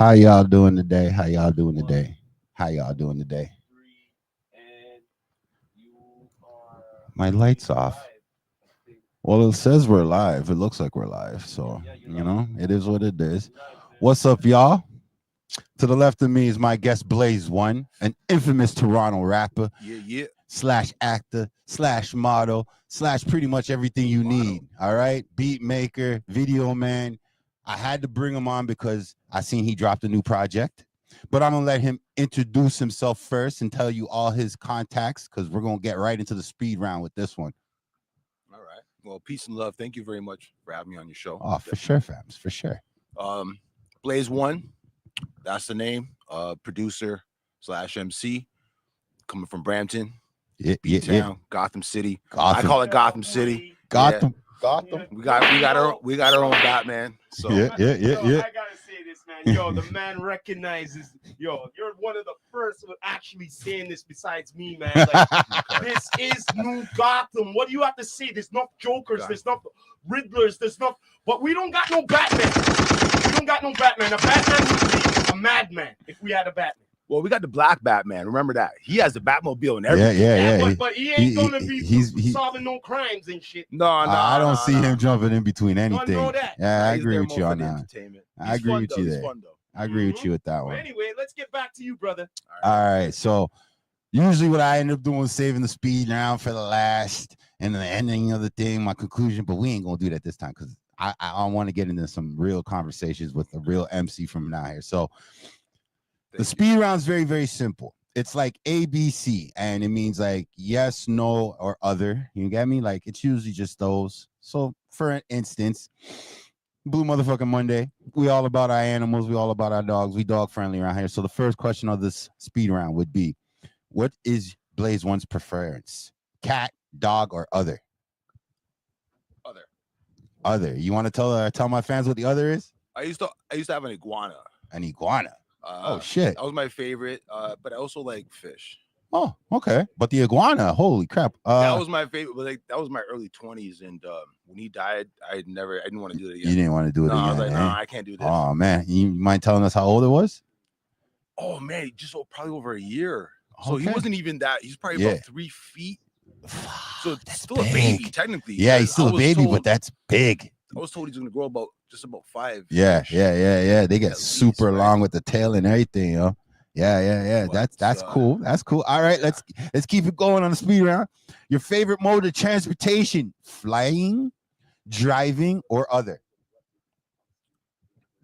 How y'all doing today? How y'all doing today? How y'all doing today? My lights off. Well, it says we're live. It looks like we're live. So, it is what it is. What's up, y'all? To the left of me is my guest, Blaze One, an infamous Toronto rapper, slash actor, slash model, slash pretty much everything you need. All right. Beat maker, video man. I had to bring him on because I seen he dropped a new project. But I'm gonna let him introduce himself first and tell you all his contacts, because we're gonna get right into the speed round with this one. All right. Well, peace and love. Thank you very much for having me on your show. Oh, for sure, fams, for sure. Blaze One, that's the name. Producer / MC, coming from Brampton, B-Town, Gotham City. I call it Gotham City. Gotham. We got our own Batman. So yeah. I gotta say this, man. Yo, the man recognizes. Yo, you're one of the first who actually saying this besides me, man. Like, this is new Gotham. What do you have to say? There's no Jokers. There's no Riddlers. There's no. But we don't got no Batman. We don't got no Batman. A Batman would be a madman if we had a Batman. Well, we got the Black Batman. Remember that. He has the Batmobile and everything. Yeah. But he ain't gonna be solving no crimes and shit. No. I don't see him jumping in between anything. know that. Yeah, I agree with you on that. I agree with you there. Fun, though. I agree with you with that one. Well, anyway, let's get back to you, brother. All right. So usually what I end up doing is saving the speed round for the last and the ending of the thing, my conclusion. But we ain't gonna do that this time because I want to get into some real conversations with a real MC from now here. So the speed round is very, very simple. It's like ABC, and it means like yes, no, or other. You get me? Like it's usually just those. So for instance, Blue Motherfucking Monday, we all about our animals. We all about our dogs. We dog friendly around here. So the first question of this speed round would be, what is Blaze One's preference? Cat, dog, or other? Other. You want to tell my fans what the other is? I used to have an iguana. An iguana. Oh shit. That was my favorite. But I also like fish. Oh, okay. But the iguana, holy crap. That was my favorite. But that was my early 20s. And when he died, I didn't want to do it again. You didn't want to do it again. I was like, no, I can't do this. Oh man. You mind telling us how old it was? Oh man, just probably over a year. So he wasn't even that. He's probably about 3 feet. So that's still big. A baby, technically. Yeah, he's still a baby, but that's big. I was told he's gonna grow about 5. Yeah. They get super long with the tail and everything, yo. Yeah. That's cool. That's cool. All right, let's keep it going on the speed round. Your favorite mode of transportation: flying, driving, or other?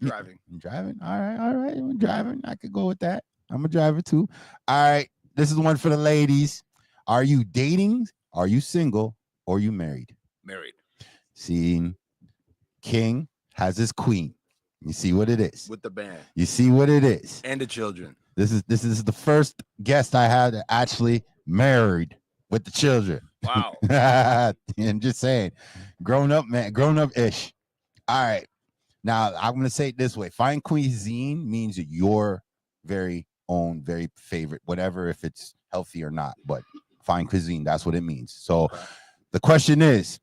Driving. All right. I'm driving. I could go with that. I'm a driver too. All right. This is one for the ladies. Are you dating? Are you single? Or you married? Married. See, King has his queen. You see what it is. With the band. You see what it is. And the children. This is the first guest I had that actually married with the children. Wow. And just saying, grown up ish. All right. Now I'm gonna say it this way: fine cuisine means your very own, very favorite, whatever, if it's healthy or not. But fine cuisine, that's what it means. So the question is,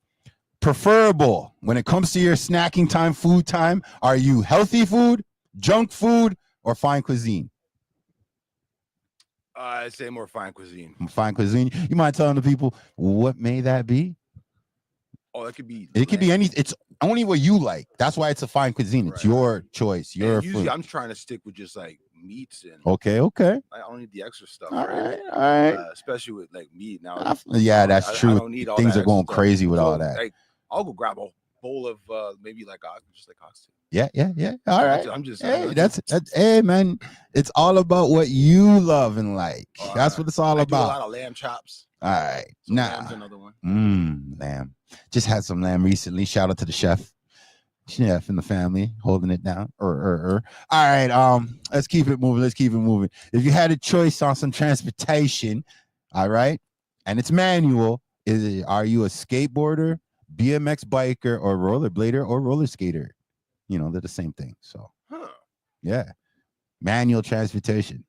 preferable when it comes to your snacking time, food time, are you healthy food, junk food, or fine cuisine? I'd say more fine cuisine. Fine cuisine. You mind telling the people what may that be? Oh, it could be. It could be any. It's only what you like. That's why it's a fine cuisine. It's your choice. Your usually food. I'm trying to stick with just like meats and. Okay. I don't need the extra stuff. All right. Especially with like meat now. That's true. I don't need all Things that are going stuff. crazy with So, all that. Like, I'll go grab a bowl of maybe like just like oxtail. Yeah. All right. I'm just. Hey, that's hey man. It's all about what you love and like. That's what it's all I about. do a lot of lamb chops. All right. Lamb's another one. Lamb. Just had some lamb recently. Shout out to the chef in the family holding it down. All right. Let's keep it moving. If you had a choice on some transportation, all right, and it's manual, are you a skateboarder, BMX biker, or rollerblader, or roller skater? They're the same thing. So yeah, manual transportation.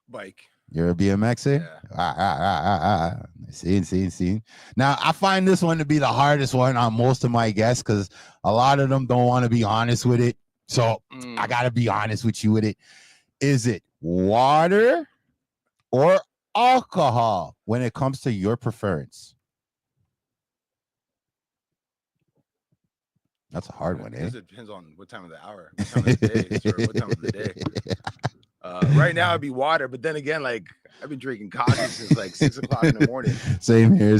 Bike. You're a BMXer? Yeah. See. Now, I find this one to be the hardest one on most of my guests because a lot of them don't want to be honest with it. So I gotta be honest with you with it. Is it water or alcohol when it comes to your preference? That's a hard one, eh? It depends on what time of the hour, what time of the day, sir, what time of the day. Right now it'd be water, but then again, like I've been drinking coffee since like 6 o'clock in the morning. Same here.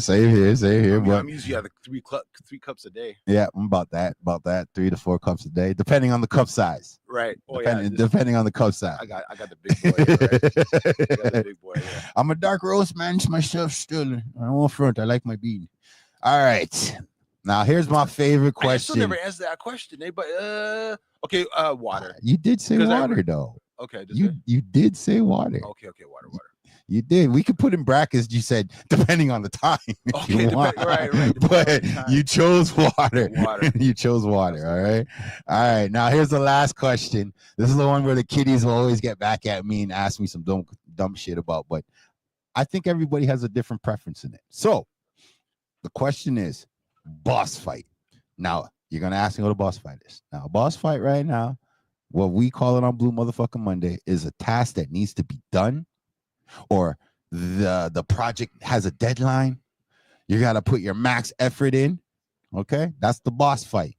I'm usually at 3 cups a day. Yeah, I'm about that 3 to 4 cups a day, depending on the cup size. Right. Depending on the cup size. I got the big boy. Right? I got the big boy. Yeah. I'm a dark roast man myself still. I won't front. I like my bean. All right. Now here's my favorite question. I still never answered that question, but okay, water. You did say water though. Okay, you did say water. Okay, water. You did. We could put in brackets. You said depending on the time. Okay, right. But you chose water. You chose water. All right. Now here's the last question. This is the one where the kiddies will always get back at me and ask me some dumb shit about. But I think everybody has a different preference in it. So the question is, boss fight. Now you're gonna ask me what a boss fight is. Now a boss fight right now, what we call it on Blue Motherfucking Monday, is a task that needs to be done, or the project has a deadline. You gotta put your max effort in. Okay, that's the boss fight.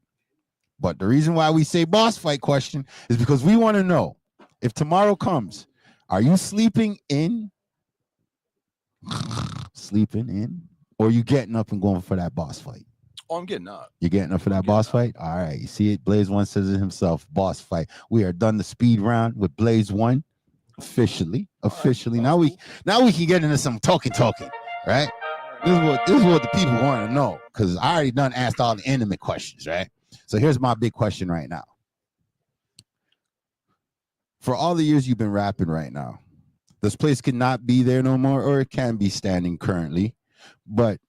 But the reason why we say boss fight question is because we want to know, if tomorrow comes, are you sleeping in, or are you getting up and going for that boss fight? Oh, I'm getting up. You're getting up for that boss fight? All right. You see it? Blaze One says it himself. Boss fight. We are done the speed round with Blaze One. Officially. Right. Now we can get into some talking, right? This is what the people want to know. Because I already done asked all the intimate questions, right? So here's my big question right now. For all the years you've been rapping right now, this place cannot be there no more, or it can be standing currently. But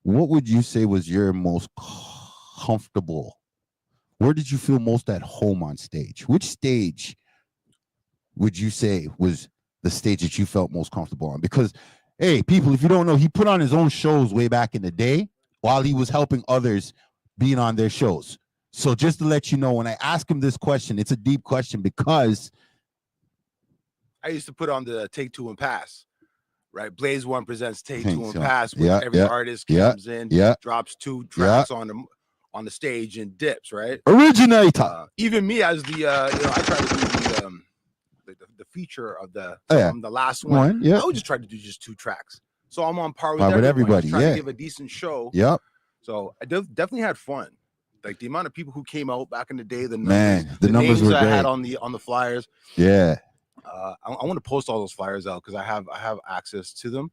what would you say was your most comfortable? Where did you feel most at home on stage? Which stage would you say was the stage that you felt most comfortable on? Because, hey, people, if you don't know, he put on his own shows way back in the day while he was helping others being on their shows. So just to let you know, when I ask him this question, it's a deep question because I used to put on the Take Two and Pass. Right, Blaze One presents Take Two and Pass, where every artist comes in, drops 2 tracks on the stage and dips. Right, originator. Even me, as the I try to do the feature of the last one. I would just try to do just 2 tracks, so I'm on par with everybody. Trying to give a decent show. So I definitely had fun. Like the amount of people who came out back in the day, the numbers were great. I had on the flyers. I want to post all those flyers out because I have access to them.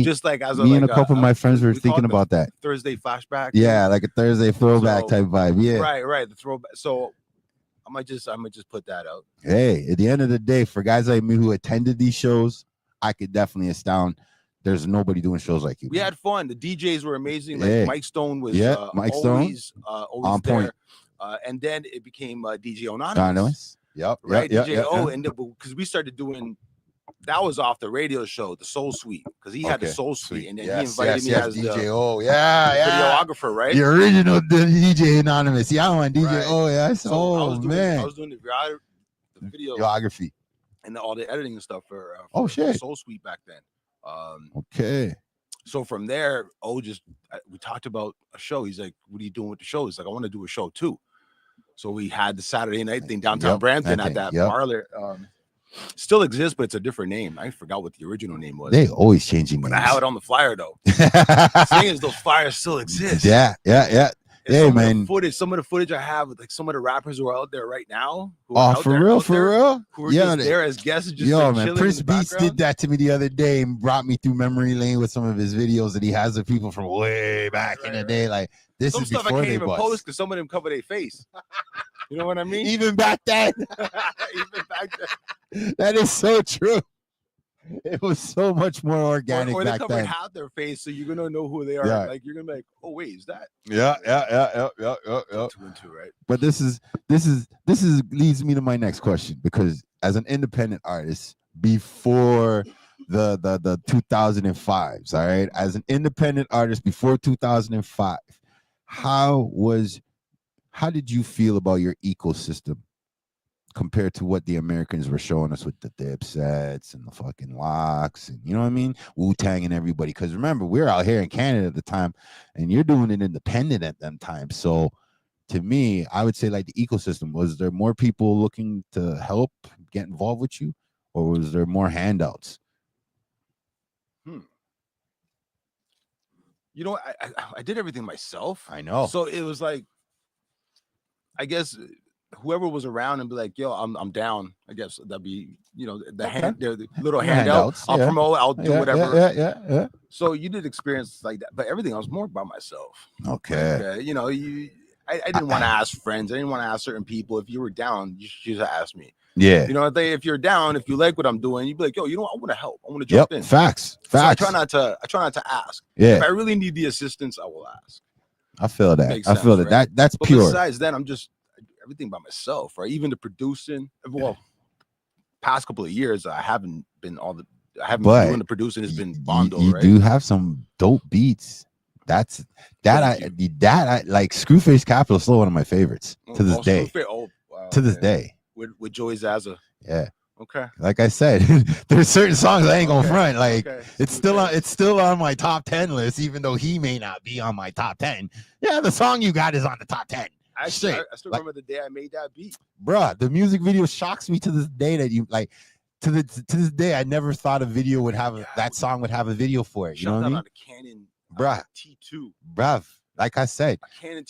Just like and a couple of my friends were thinking about that Thursday flashback. Yeah, like a Thursday throwback type vibe. Yeah, right. The throwback. So I might just put that out. Hey, at the end of the day, for guys like me who attended these shows, I could definitely astound. There's nobody doing shows like you. We had fun. The DJs were amazing. Like Mike Stone was always on point. And then it became DJ Anonymous. DJ O, and because we started doing, that was off the radio show, the Soul Suite, because he had the Soul Suite, and then he invited me as DJ the O, videographer, right? The original DJ Anonymous. Yeah, I want DJ O. Yeah, I was doing the videography and all the editing and stuff for Soul Suite back then. Okay. So from there, we talked about a show. He's like, "What are you doing with the show?" He's like, "I want to do a show too." So we had the Saturday night thing downtown Brampton at that parlor. Still exists, but it's a different name. I forgot what the original name was. They always changing names. But I have it on the flyer though. The thing is, those flyers still exist. Yeah. Hey, man. Some of the footage I have with like some of the rappers who are out there right now. For real? Who are just there as guests. Just man. Prince Beats did that to me the other day and brought me through memory lane with some of his videos that he has of people from way back in the day. Like this some is stuff before I can't even post because some of them cover their face. You know what I mean? Even back then. That is so true. It was so much more organic or back they then. half their face, so you're gonna know who they are. Yeah. Like you're gonna be like, oh wait, is that? Yeah. 2 and 2, right? But this is leads me to my next question, because as an independent artist before the 2005s, all right, as an independent artist before 2005, how did you feel about your ecosystem compared to what the Americans were showing us with the Dipsets and the fucking Locks and, you know what I mean, Wu-Tang and everybody. Because remember, we're out here in Canada at the time, and you're doing it independent at them times. So to me, I would say like the ecosystem, was there more people looking to help get involved with you, or was there more handouts? You know, I did everything myself. I know. So it was like, I guess whoever was around and be like, yo, I'm down. I guess that'd be, you know, the little handouts. I'll promote, I'll do whatever. Yeah. So you did experience like that, but everything I was more by myself. Okay. Like, you know, I didn't want to ask friends. I didn't want to ask certain people. If you were down, you should have asked me. Yeah. You know, if you're down, if you like what I'm doing, you'd be like, yo, you know what? I want to help. I want to jump in. Facts. So I try not to ask. Yeah. If I really need the assistance, I will ask. I feel that. I feel that. Right? That's but pure. Besides that, I'm just everything by myself, right? Even the producing. Well, past couple of years, I haven't been doing the producing. It's been Bondo, you right? do have some dope beats. I like Screwface Capital is still one of my favorites to this day. To this day. With Joey Zaza. Yeah. Okay. Like I said, there's certain songs I ain't gonna front. Like it's still on my top 10 list, even though he may not be on my top 10. Yeah, the song you got is on the top 10. I still remember the day I made that beat. Bruh, the music video shocks me to this day that you like. To this day, I never thought a video would have that song would have a video for it. You know what I mean? Canon, bruh, T2. Bruh, like I said,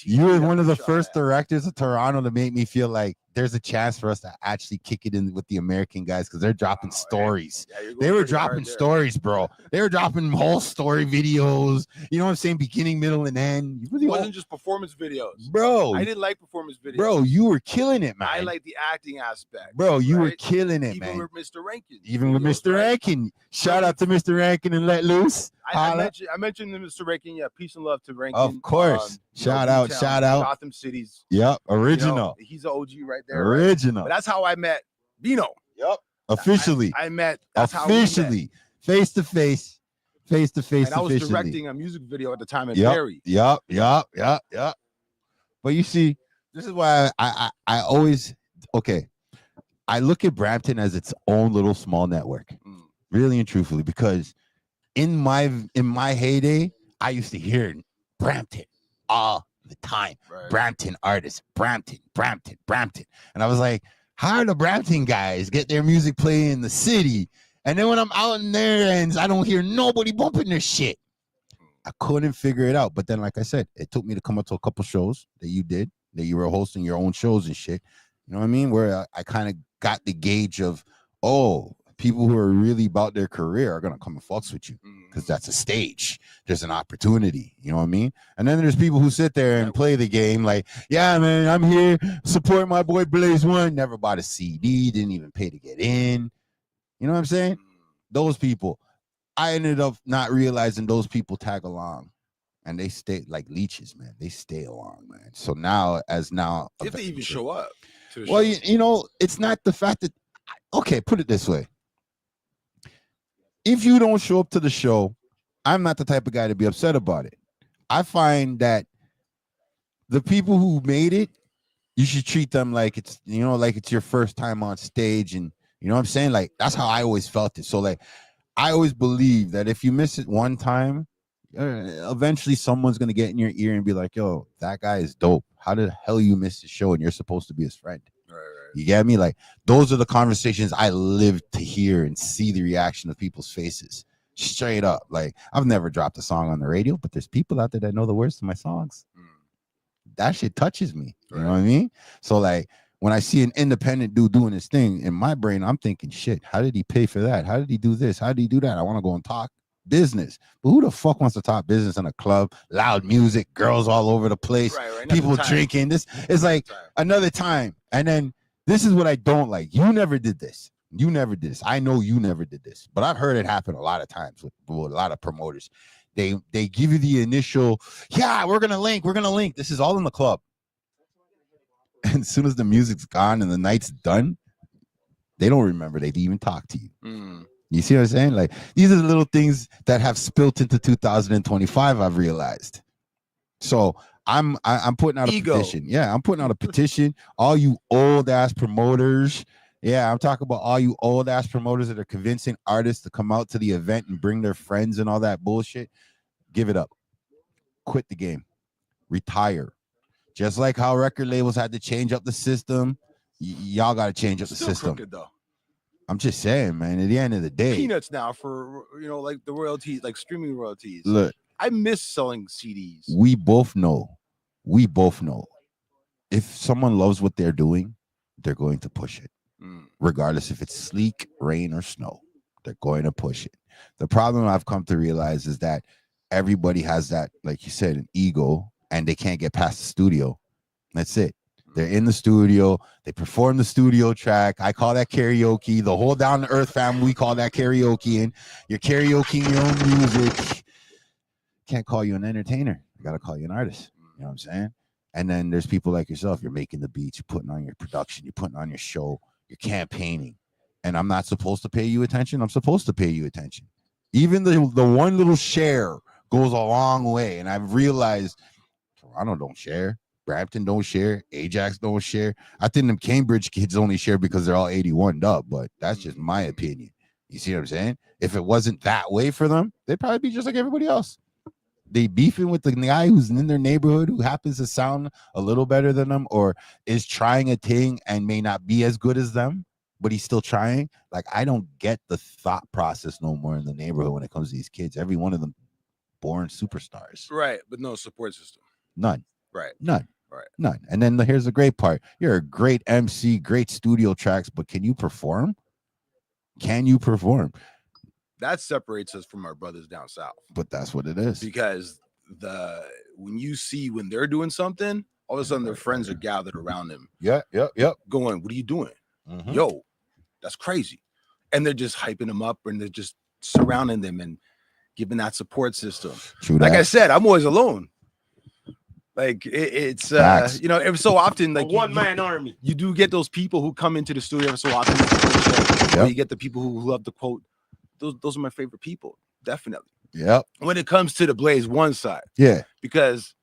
you were one of the first directors of Toronto to make me feel like there's a chance for us to actually kick it in with the American guys, because they're dropping stories. Yeah, they were dropping stories, bro. They were dropping whole story videos. You know what I'm saying? Beginning, middle, and end. It wasn't just performance videos, bro. I didn't like performance videos, bro. You were killing it, man. I like the acting aspect, bro. You were killing it, even man. with Mr. Rankin. Even with Mr. Rankin. Shout out to Mr. Rankin and Let Loose. I mentioned Mr. Rankin. Yeah, peace and love to Rankin. Of course. Shout out. Gotham City's. Yep, original. You know, he's an OG right there. Original. Right? But that's how I met Vino. Yep. Officially. I met. That's officially. Face to face. Face to face. And I was directing a music video at the time in Barrie. Yep. But you see, this is why I always I look at Brampton as its own little small network, really and truthfully, because in my heyday, I used to hear Brampton all the time. Right. Brampton artists, Brampton. And I was like, how do the Brampton guys get their music playing in the city? And then when I'm out in their ends, I don't hear nobody bumping their shit. I couldn't figure it out. But then, like I said, it took me to come up to a couple shows that you were hosting your own shows and shit. You know what I mean? Where I kind of got the gauge of, people who are really about their career are going to come and fucks with you, because that's a stage. There's an opportunity. You know what I mean? And then there's people who sit there and play the game like, yeah, man, I'm here, support my boy Blaze One. Never bought a CD, didn't even pay to get in. You know what I'm saying? Those people, I ended up not realizing those people tag along. And they stay like leeches, man. They stay along, man. So now, if they even show up. Well, you know, it's not the fact that, put it this way. If you don't show up to the show, I'm not the type of guy to be upset about it. I find that the people who made it, you should treat them like it's your first time on stage. And you know what I'm saying? Like, that's how I always felt it. So like, I always believe that if you miss it one time, eventually someone's going to get in your ear and be like, yo, that guy is dope. How the hell you miss the show and you're supposed to be his friend? Right. You get me? Like, those are the conversations I live to hear and see the reaction of people's faces. Straight up. Like, I've never dropped a song on the radio, but there's people out there that know the words to my songs. That shit touches me. You know what I mean? So like, when I see an independent dude doing his thing, in my brain, I'm thinking, shit, how did he pay for that? How did he do this? How did he do that? I want to go and talk business. But who the fuck wants to talk business in a club? Loud music, girls all over the place, people drinking. This is like another time. And then this is what I don't like. You never did this. I know you never did this, but I've heard it happen a lot of times with a lot of promoters. They give you the initial, we're gonna link. This is all in the club. And as soon as the music's gone and the night's done, they don't remember they even talked to you. You see what I'm saying? Like, these are the little things that have spilt into 2025, I've realized. So I'm putting out a petition. Yeah, I'm putting out a petition. All you old ass promoters. Yeah, I'm talking about all you old ass promoters that are convincing artists to come out to the event and bring their friends and all that bullshit. Give it up. Quit the game. Retire. Just like how record labels had to change up the system, y'all got to change up the system. Crooked, though. I'm just saying, man. At the end of the day, peanuts now for like the royalties, like streaming royalties. Look, I miss selling CDs. We both know. If someone loves what they're doing, they're going to push it. Regardless if it's sleek, rain, or snow, they're going to push it. The problem I've come to realize is that everybody has that, like you said, an ego, and they can't get past the studio. That's it. They're in the studio. They perform the studio track. I call that karaoke. The whole Down to Earth family, we call that karaoke. And you're karaokeing your own music. Can't call you an entertainer. I got to call you an artist. You know what I'm saying? And then there's people like yourself. You're making the beats. You're putting on your production. You're putting on your show. You're campaigning. And I'm not supposed to pay you attention. I'm supposed to pay you attention. Even the one little share goes a long way. And I've realized Toronto don't share. Brampton don't share. Ajax don't share. I think them Cambridge kids only share because they're all 81'd up, but that's just my opinion. You see what I'm saying? If it wasn't that way for them, they'd probably be just like everybody else. They beefing with the guy who's in their neighborhood who happens to sound a little better than them or is trying a thing and may not be as good as them, but he's still trying. Like, I don't get the thought process no more in the neighborhood when it comes to these kids. Every one of them born superstars. Right, but no support system. None. Right. None. Right. None. And then here's the great part. You're a great MC, great studio tracks, but can you perform? Can you perform? That separates us from our brothers down south. But that's what it is. Because when they're doing something, all of a sudden their friends are gathered around them. Yep. Going, what are you doing? Yo, that's crazy. And they're just hyping them up and they're just surrounding them and giving that support system. True like that. I said, I'm always alone. Like it's every so often, like one-man army. You do get those people who come into the studio every so often. You get the people who love the quote. Those are my favorite people, definitely. Yep. When it comes to the Blaze One side, yeah, because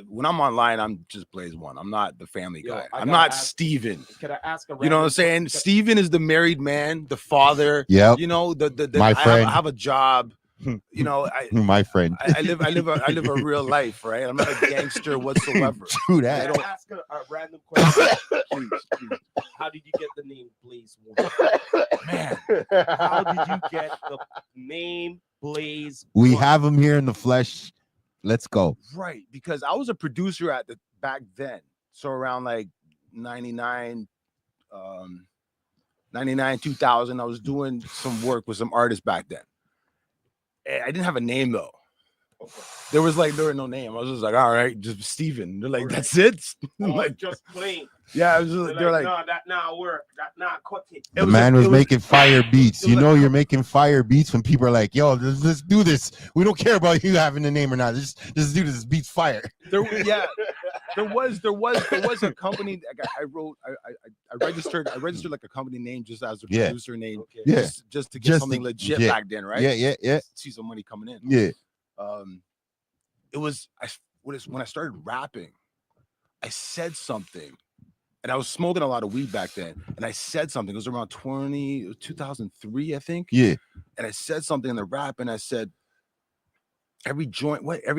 when I'm online, I'm just Blaze One. I'm not the family guy. I'm not Steven. Can I ask you know what I'm saying? Steven is the married man, the father. Yeah. You know, the my friend. I have a job. You know, my friend. I live a real life, right? I'm not a gangster whatsoever. True that. I don't ask a random question. Please. How did you get the name Blaze One? Man, how did you get the name Blaze We One? have him here in the flesh. Let's go. Right, because I was a producer back then. So around like 99, 2000, I was doing some work with some artists back then. I didn't have a name though. Okay. There was no name. I was just like, all right, just Steven. They're like, that's it. Like just plain. Yeah, it was just, they're like, no, that not work. That not cut it. The man was making fire beats. You know, you're making fire beats when people are like, yo, let's do this. We don't care about you having the name or not. Just do this. Beats fire. There was a company. I registered like a company name just as a producer name. Okay. Yeah. Just to get something legit back then, right? Yeah. See some money coming in. Yeah. It was when I started rapping, I said something, and I was smoking a lot of weed back then, and I said something. It was around 2003, I think. Yeah. And I said something in the rap, and I said, every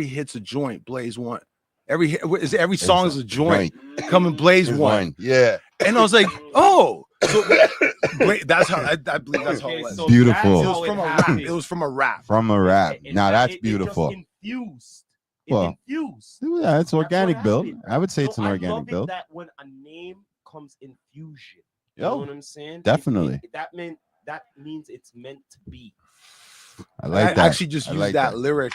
hit's a joint, Blaze One. Every song is a joint. Come and Blaze One. Yeah. And I was like, oh, so that's how I believe that's how it was. So beautiful. It was from a rap. From a rap. And now that's it beautiful. Just infused. Well, infused. Yeah, it's organic build. happened. I would say it's an I organic love build. that when a name comes in fusion. You Yo, know what I'm saying? definitely. That means it's meant to be. I like that. Actually just I used like that lyric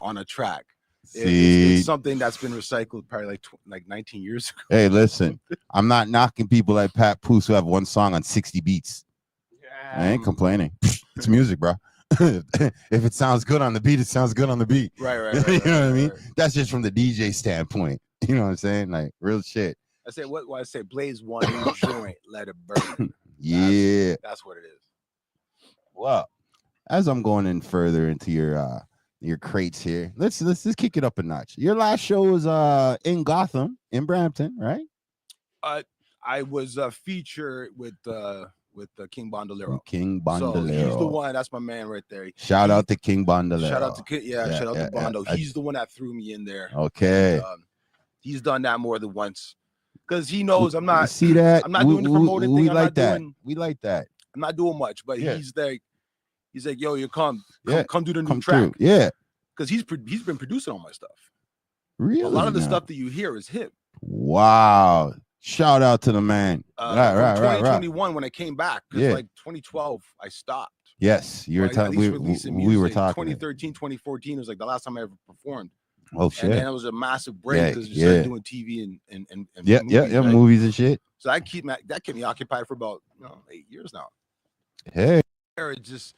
on a track. See, it's something that's been recycled probably like 19 years ago. hey, listen, I'm not knocking people like Pat Poose who have one song on 60 beats. I ain't complaining. It's music, bro. If it sounds good on the beat, it sounds good on the beat. Right. You know what I mean? That's just from the DJ standpoint. You know what I'm saying? Like real shit. I say what I say, Blaze One joint, let it burn. Yeah. That's what it is. Well, as I'm going in further into your your crates here. Let's just kick it up a notch. Your last show was in Gotham, in Brampton, right? I was featured with King Bandolero. King Bandolero. So he's the one. That's my man right there. Shout out to King Bandolero. Shout out to shout out to Bondo. He's the one that threw me in there. Okay. And, he's done that more than once because he knows I'm not. See that? I'm not doing the promoting thing. We like that. We like that. I'm not doing much, but he's like, yo, you come do the new track. Through. Yeah. Because he's been producing all my stuff. Really? A lot of the stuff that you hear is him. Wow. Shout out to the man. Right. 2021 when I came back. Because like 2012, I stopped. Yes. You were telling we were talking. 2013, 2014 was like the last time I ever performed. Oh shit. And then it was a massive break because you started doing TV and movies and shit. So that kept me occupied for about 8 years now. Hey. It just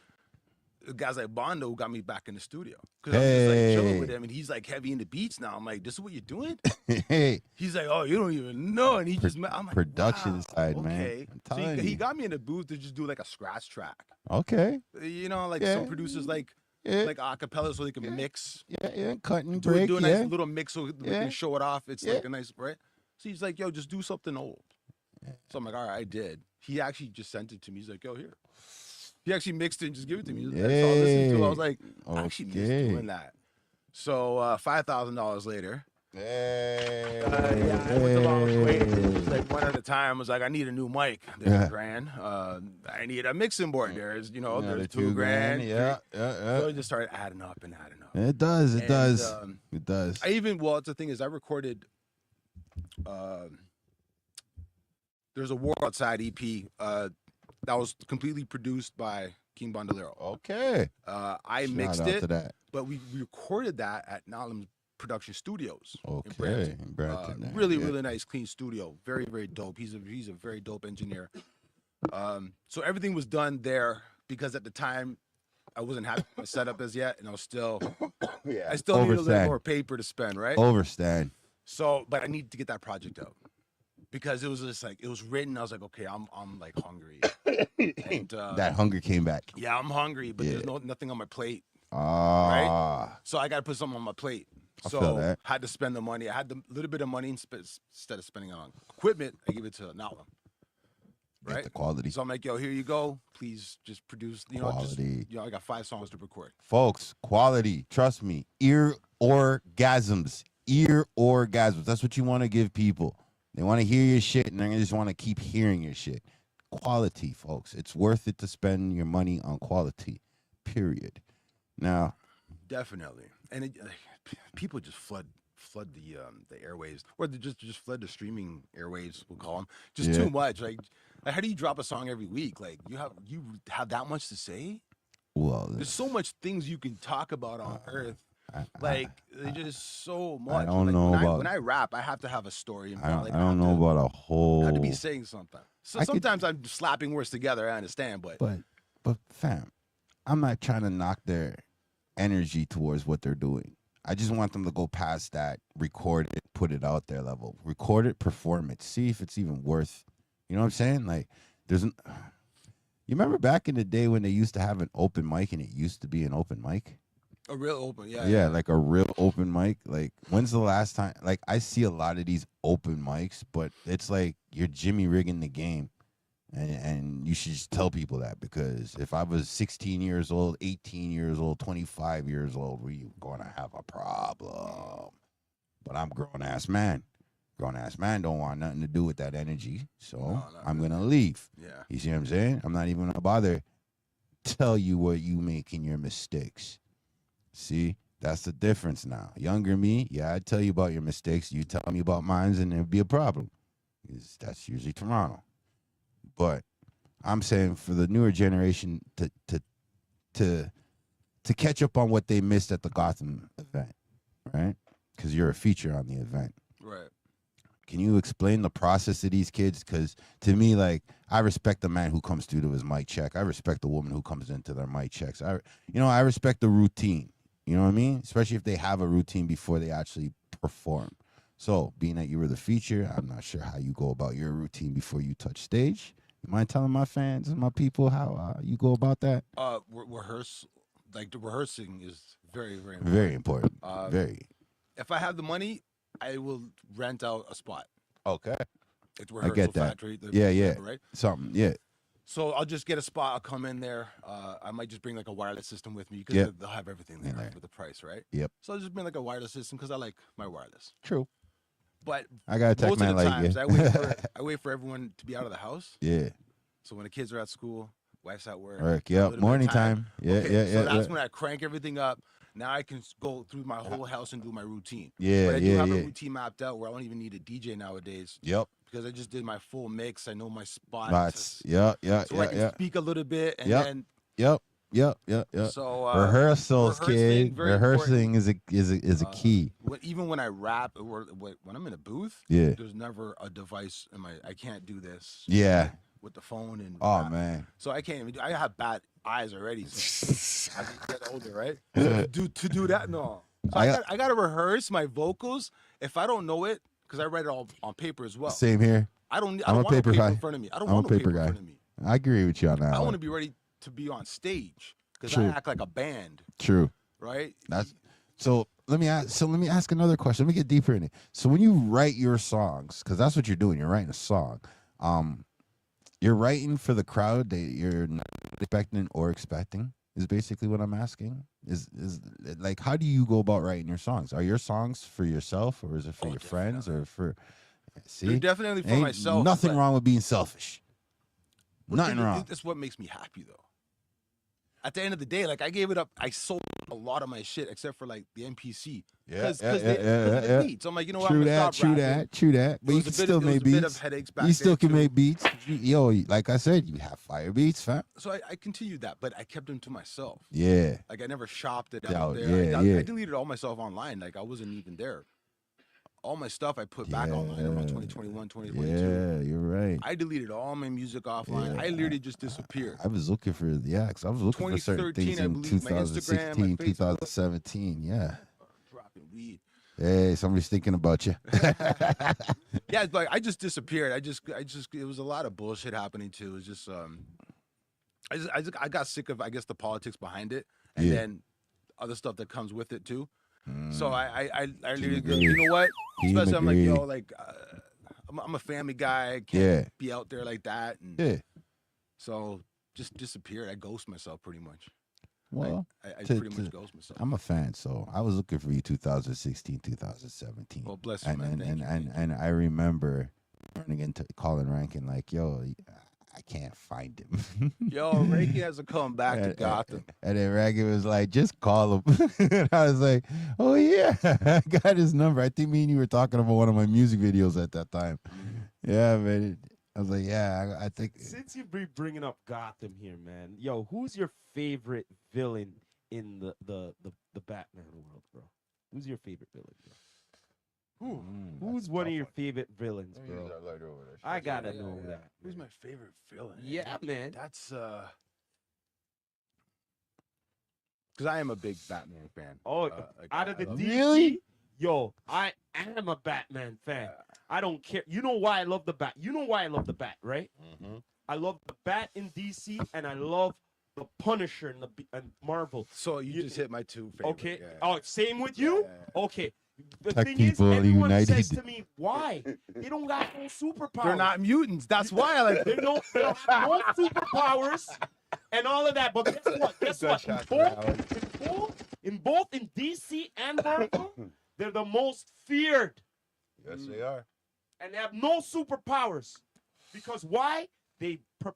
guys like Bondo got me back in the studio because I'm just like chilling with him, and he's like heavy in the beats now. I'm like, this is what you're doing? Hey, he's like, oh, you don't even know, and he just, I'm like, production side, okay. Man. So he got me in the booth to just do like a scratch track. Okay, like some producers like acapella, so they can mix. Cutting, do a nice little mix so we can show it off. It's like a nice right. So he's like, yo, just do something old. So I'm like, all right, I did. He actually just sent it to me. He's like, yo, here. He actually mixed it and just give it to me. That's all I listened to. I was like, I actually miss doing that. So $5,000 later. I went the long way. It's like one at a time. I was like, I need a new mic. There's $1,000. I need a mixing board. There's there's $2,000. Yeah. So it just started adding up. It does. It does. The thing is, I recorded. There's a War Outside EP. That was completely produced by King Bandolero. Okay. I mixed it, but we recorded that at Nalam Production Studios. Okay. In Brampton. Really nice, clean studio. Very, very dope. He's a very dope engineer. So everything was done there because at the time I wasn't happy with my setup as yet, and I was still I still needed a little more paper to spend, right? Overstand. So, but I needed to get that project out. Because it was just like it was written, I was like, okay, I'm like hungry, and that hunger came back. Yeah, I'm hungry, but there's nothing on my plate. Right? So I got to put something on my plate. So I had to spend the money. I had a little bit of money instead of spending it on equipment. I give it to Nalam. Right, get the quality. So I'm like, yo, here you go. Please just produce. Quality. I got 5 songs to record. Folks, quality. Trust me. Ear orgasms. That's what you want to give people. They want to hear your shit, and they just want to keep hearing your shit. Quality, folks. It's worth it to spend your money on quality, period. Now, definitely. And people just flood the airwaves, or they just flood the streaming airwaves, we'll call them. Just too much. Like, how do you drop a song every week? Like, you have that much to say? Well, there's so much things you can talk about on Earth. There's just so much. I don't know about when I rap, I have to have a story. I don't know about a whole. I have to be saying something. So sometimes I'm slapping words together. I understand, but fam, I'm not trying to knock their energy towards what they're doing. I just want them to go past that, record it, put it out there level, record it, perform it, see if it's even worth. You know what I'm saying? Like, you remember back in the day when they used to have an open mic and it used to be an open mic? A real open, yeah, like a real open mic. Like, when's the last time? Like, I see a lot of these open mics, but it's like you're Jimmy rigging the game, and you should just tell people that, because if I was 16 years old, 18 years old, 25 years old, we gonna have a problem. But I'm grown ass man. Grown ass man don't want nothing to do with that energy, so I'm gonna leave. Yeah, you see what I'm saying? I'm not even gonna bother tell you what you make in your mistakes. See, that's the difference now. Younger me, I'd tell you about your mistakes. You tell me about mine, and there'd be a problem. That's usually Toronto. But I'm saying for the newer generation to catch up on what they missed at the Gotham event, right? Because you're a feature on the event. Right. Can you explain the process of these kids? Because to me, like, I respect the man who comes through to his mic check. I respect the woman who comes into their mic checks. I respect the routine. You know what I mean? Especially if they have a routine before they actually perform. So, being that you were the feature, I'm not sure how you go about your routine before you touch stage. You mind telling my fans and my people how you go about that? Rehearse like the rehearsing is very, very important. Very important. Very. If I have the money, I will rent out a spot. Okay. It's I get that. factory, Yeah. right? Something. Yeah. So I'll just get a spot. I'll come in there. I might just bring like a wireless system with me because they'll have everything there with the price, right? Yep. So I'll just bring like a wireless system because I like my wireless. True. But I got a tech most man of the like times, you. I wait for everyone to be out of the house. Yeah. So when the kids are at school, wife's at work. Yep. Morning time. Yeah. So that's when I crank everything up. Now I can go through my whole house and do my routine. Yeah. But I do have a routine mapped out where I don't even need a DJ nowadays. Yep. Because I just did my full mix. I know my spot. Yeah. So I can speak a little bit and then. Yep. So rehearsals, kid. Rehearsing is a key. Even when I rap or when I'm in a booth, there's never a device in my. I can't do this. Yeah. With the phone and. Oh man. So I can't even. I have bad eyes already. So I get older, right? So to do that, no. So I gotta rehearse my vocals. If I don't know it, because I write it all on paper as well. Same here. I don't want a paper in front of me. I don't want a paper in front of me. I agree with you on that. I want to be ready to be on stage because I act like a band. True. Right. That's so. Let me ask another question. Let me get deeper in it. So when you write your songs, because that's what you're doing, you're writing a song. You're writing for the crowd that you're not expecting or expecting. Is basically what I'm asking. Is like, how do you go about writing your songs? Are your songs for yourself, or is it for your friends, or for? See, they're definitely for myself. Nothing wrong with being selfish. Nothing wrong. That's what makes me happy, though. At the end of the day, like I gave it up. I sold a lot of my shit except for like the MPC. Because the beats. I'm like, you know what? True that. But you can still make beats. You still can make beats. Yo, like I said, you have fire beats, fam. So I continued that, but I kept them to myself. Yeah. Like I never shopped it out there. I deleted all my stuff online. Like I wasn't even there. All my stuff I put back online around 2021, 2022. Yeah, you're right. I deleted all my music offline. I literally just disappeared. I was looking for because I was looking for certain things in 2016, 2017. Yeah. Dropping weed. Hey, somebody's thinking about you. Yeah, like I just disappeared. I just it was a lot of bullshit happening too. It was just I got sick of the politics behind it and then other stuff that comes with it too. So I literally go, you know what? Especially I'm like, yo, like I'm a family guy. I can't be out there like that. And so just disappeared. I ghost myself pretty much. Well, I pretty much ghost myself. I'm a fan, so I was looking for you 2016, 2017. Well, bless you, man. And I remember running into Colin Rankin like, yo, I can't find him. Yo, Rankin has to come back to Gotham. And then Rankin was like, just call him. And I was like, oh, yeah, I got his number. I think me and you were talking about one of my music videos at that time. Yeah, man. I was like, yeah, I think. Since you be bringing up Gotham here, man, yo, who's your favorite villain in the Batman world, bro? Who's your favorite villain, bro? Who's one of your favorite villains, bro? I gotta know that. Who's my favorite villain? Yeah, man. That's because I am a big Batman fan. Oh, out of the DC, really? Yo, I am a Batman fan. I don't care. You know why I love the Bat? You know why I love the Bat, right? Mm-hmm. I love the Bat in DC, and I love the Punisher in the Marvel. So you just hit my two favorites. Okay. Yeah. Oh, same with you? Yeah. Okay. The Tech thing is, people everyone united. says to me, why? They don't got no superpowers. They're not mutants. That's why I like them. They don't have no superpowers and all of that. But guess what? In both DC and Marvel, they're the most feared. Yes, they are. And they have no superpowers. Because why? They prep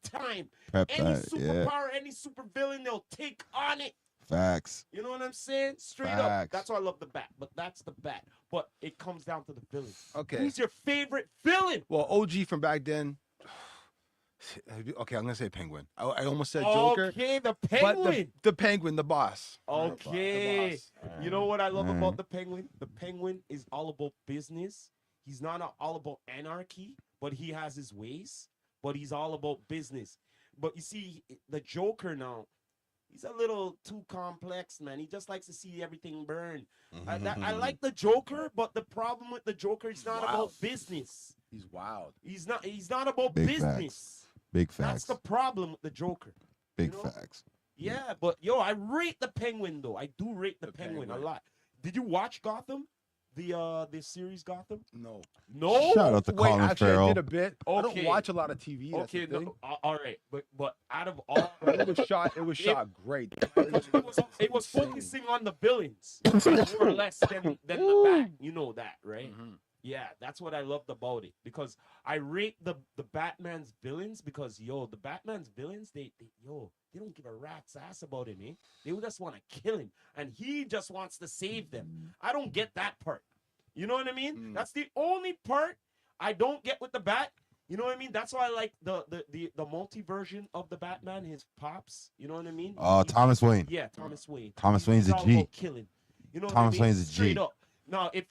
time. Any superpower, any supervillain, they'll take on it. Facts. You know what I'm saying? Straight up. That's why I love the Bat. But that's the Bat. But it comes down to the villain. Okay. Who's your favorite villain? Well, OG from back then. Okay, I'm gonna say Penguin. I almost said Joker. Okay, the Penguin. But the Penguin, the boss. Okay. The boss. You know what I love about the Penguin? The Penguin is all about business. He's not all about anarchy, but he has his ways. But he's all about business. But you see, the Joker now, he's a little too complex, man. He just likes to see everything burn. I like the Joker, but the problem with the Joker is not about business. He's wild. He's not about business. Big facts. That's the problem with the Joker. Big facts. Yeah, but yo, I rate the Penguin though. I do rate the Penguin a lot. Did you watch Gotham? The series Gotham? No. No. Shout out to Wait, Colin actually, Farrell. I did a bit. I don't Okay. watch a lot of TV. That's Okay, the thing. no, all right, but out of all, It was shot. It was shot great. it was focusing on the villains more or less than the Bat. You know that, right? Mhm. Yeah, that's what I loved about it because I rate the Batman's villains because the Batman's villains they don't give a rat's ass about him, eh? They just want to kill him, and he just wants to save them. I don't get that part. You know what I mean? That's the only part I don't get with the Bat. You know what I mean? That's why I like the multi version of the Batman, his pops. You know what I mean? Thomas Wayne. Yeah, Thomas Wayne. Thomas Wayne's a all G. about killing. You know Thomas what I mean? Wayne's a G. Straight up. Now, if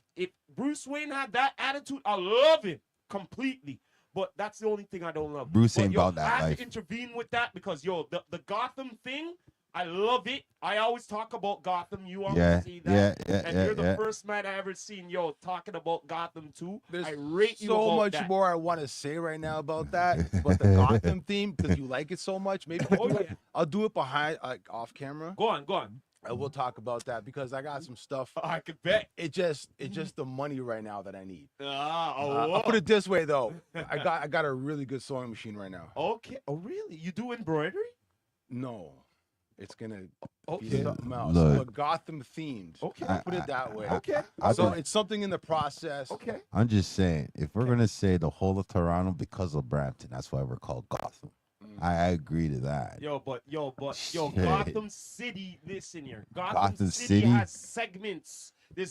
Bruce Wayne had that attitude, I love him completely. But that's the only thing I don't love. Bruce ain't But, about that I have life. to intervene with that because the Gotham thing, I love it. I always talk about Gotham. You always see that. And you're the first man I ever seen, talking about Gotham too. There's I rate you so about much that. more I want to say right now about that, but the Gotham theme because you like it so much. Maybe I'll do it behind, like off camera. Go on. I will talk about that because I got some stuff. I could bet. It's just the money right now that I need. Oh, I'll put it this way though. I got a really good sewing machine right now. okay. Oh, really? You do embroidery? No, it's gonna be Okay. something else. Look. But Gotham themed. Okay. I'll put it that way. Okay. So it's something in the process. Okay. I'm just saying, if we're gonna say the whole of Toronto because of Brampton, that's why we're called Gotham. I agree to that. But Shit. Gotham City, listen here. Gotham City City? has segments. It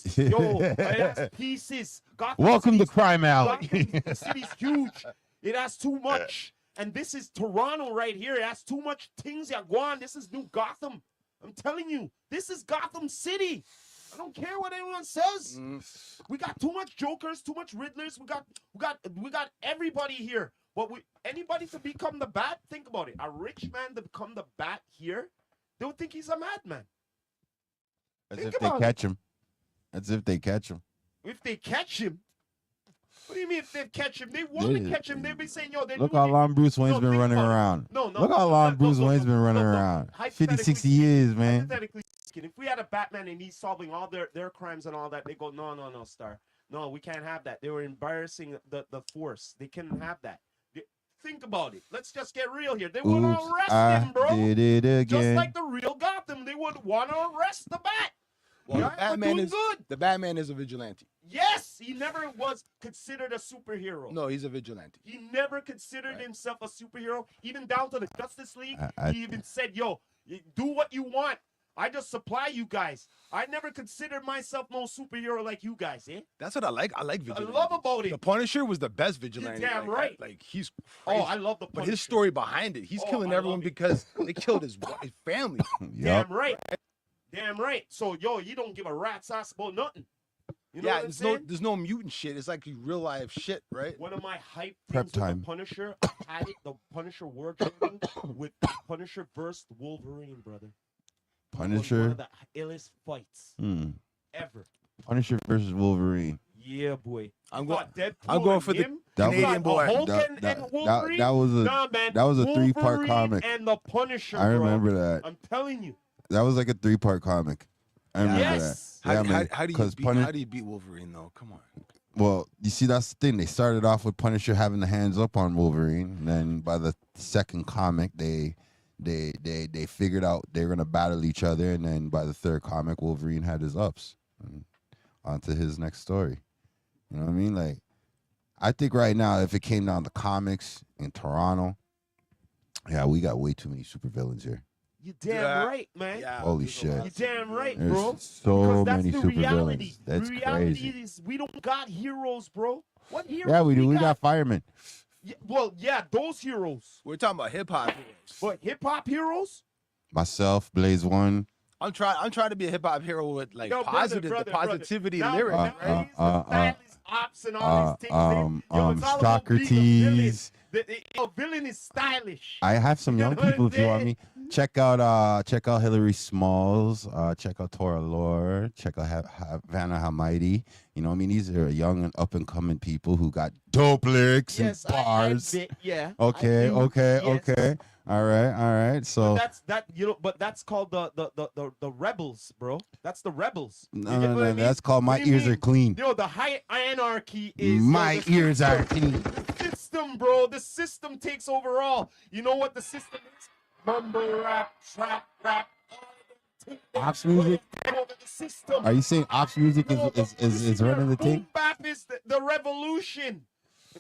has pieces. Welcome to City's- Crime Alley. Gotham City's huge. It has too much. And this is Toronto right here. It has too much things that go on. This is New Gotham. I'm telling you, this is Gotham City. I don't care what anyone says. We got too much Jokers, too much Riddlers. We got everybody here. But anybody to become the Bat, think about it. A rich man to become the Bat here, they would think he's a madman. As Think if they about catch him. As if they catch him. If they catch him, what do you mean if they catch him? They want to catch him. They'd be saying, yo, they Look how long Bruce Wayne's been think running about it. around. No. Look how long Bruce Wayne's been running around. 50, 60 years, man. Hypothetically speaking, if we had a Batman and he's solving all their crimes and all that, they go, no, Star. No, we can't have that. They were embarrassing the force. They couldn't have that. Think about it. Let's just get real here. They want to Oops, arrest I him, bro. did it Just again. like the real Gotham, they would want to arrest the Bat. Well, Yeah, we're doing good. the Batman is a vigilante. Yes, he never was considered a superhero. No, he's a vigilante. He never considered himself a superhero, even down to the Justice League. He even said, yo, do what you want. I just supply you guys. I never considered myself no superhero like you guys, eh? That's what I like. I like vigilante. I love about it. The Punisher was the best vigilante. You're damn like, right. Like he's Oh, crazy. I love the But Punisher. his story behind it, he's killing I everyone love it. because they killed his family. Yup. Damn right. Damn right. So, yo, you don't give a rat's ass about nothing. You know Yeah, what I'm saying? there's no mutant shit. It's like real life shit, right? One of my hype Prep things with time. the Punisher, I had it, the Punisher war journey with Punisher versus Wolverine, brother. One Punisher. of the illest fights ever. Punisher versus Wolverine. Yeah, boy. I'm You going. got Deadpool I'm going and for the him. That was- You Canadian got boy. Hulk That- and that- Wolverine. that was a- Nah, man. that was a 3-part Wolverine comic. And the Punisher. I remember bro. that. I'm telling you. That was like a 3-part comic. I remember Yes. that. Yeah, man. How do you 'Cause beat? Punish- How do you beat Wolverine though? Come on. Well, you see, that's the thing. They started off with Punisher having the hands up on Wolverine, and then by the second comic, they figured out they were gonna battle each other, and then by the third comic, Wolverine had his ups. And on to his next story. You know what I mean? Like, I think right now, if it came down to comics in Toronto, yeah, we got way too many supervillains here. You damn Yeah. right, man. Yeah. Holy there's a shit. lot You of damn right, There's bro. so Because that's many the reality. supervillains. That's the reality crazy. is we don't got heroes, bro. What heroes? Yeah, we do. We got firemen. Yeah, well, yeah, those heroes. We're talking about hip hop heroes. But hip hop heroes? Myself, Blaze One. I'm trying to be a hip hop hero with like Yo, positive, brother, the brother. positivity Now- lyrics. now right? he's the stylist ops and all these things. Yo, it's all about being a villain. Socrates. A villain is stylish. I have some young You know what people I'm if you want saying? me. Check out Hillary Smalls. Check out Tora Lore. Check out Havana Hamighty. You know what I mean? These are young and up and coming people who got dope lyrics and bars. Yeah. Okay. All right. So but that's called the rebels, bro. That's the rebels. No. That's called My Ears Are Clean. The high anarchy is My ears are clean. The system, bro. The system takes over all. You know what the system is? Mumble rap, trap rap. Ops music. Are you saying ops music is running the thing? Boom bap is the revolution,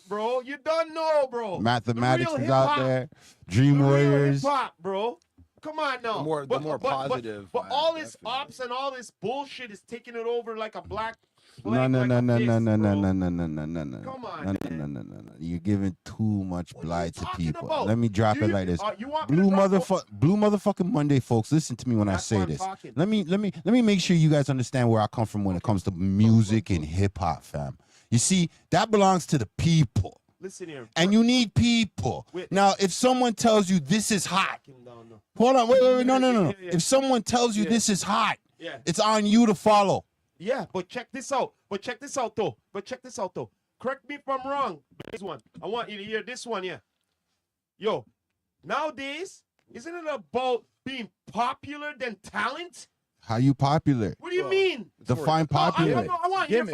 bro. You don't know, bro. Mathematics is out there. Dream Warriors. Hip-hop, bro. Come on now. The more positive. But all this ops and all this bullshit is taking it over like a black. No. Come on, no. You're giving too much blight to people. About? Let me drop it like this. Blue motherfucking Monday, folks. Listen to me when I say this. Let me make sure you guys understand where I come from when it comes to music and hip hop, fam. You see, that belongs to the people. Listen here. And you need people. Now, if someone tells you this is hot, hold on, wait, no. If someone tells you this is hot, it's on you to follow. Yeah, but check this out. Though. Correct me if I'm wrong. This one. I want you to hear this one, yeah. Yo, nowadays, isn't it about being popular than talent? How you popular? What do you mean? Define popular. I want to hear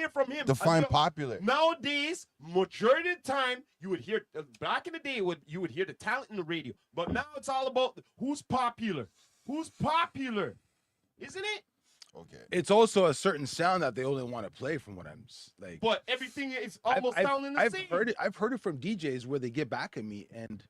from him. Define popular. Nowadays, majority of the time, you would hear, back in the day, you would hear the talent in the radio. But now it's all about who's popular. Isn't it? Okay. It's also a certain sound that they only want to play from what I'm like. But everything is almost sounding the same. I've heard it from DJs where they get back at me and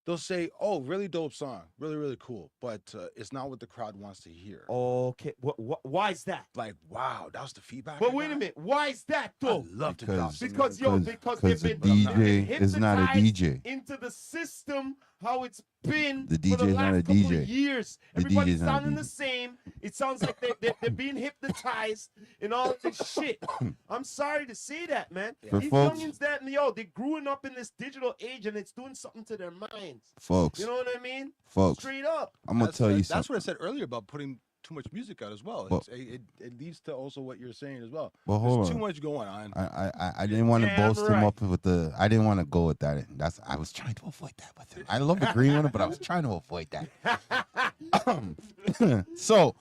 they'll say, "Oh, really dope song, really really cool," but it's not what the crowd wants to hear. Okay. Why is that? Like, wow, that was the feedback. But wait a minute, why is that though? I love to drop because the DJ is not a DJ. Into the system, how it's been the DJ for the is not a last couple DJ. of years. Everybody's sounding the same. It sounds like they're being hypnotized and all this shit. I'm sorry to say that, man. These youngins they're growing up in this digital age and it's doing something to their minds. Folks. You know what I mean? Folks. Straight up. I'm gonna tell you something. That's what I said earlier about putting too much music out as well. It leads to also what you're saying as well. Well, hold There's too much going on. I didn't want to boast him up with the. I didn't want to go with that. I was trying to avoid that with him. I love agreeing with him, but I was trying to avoid that. So,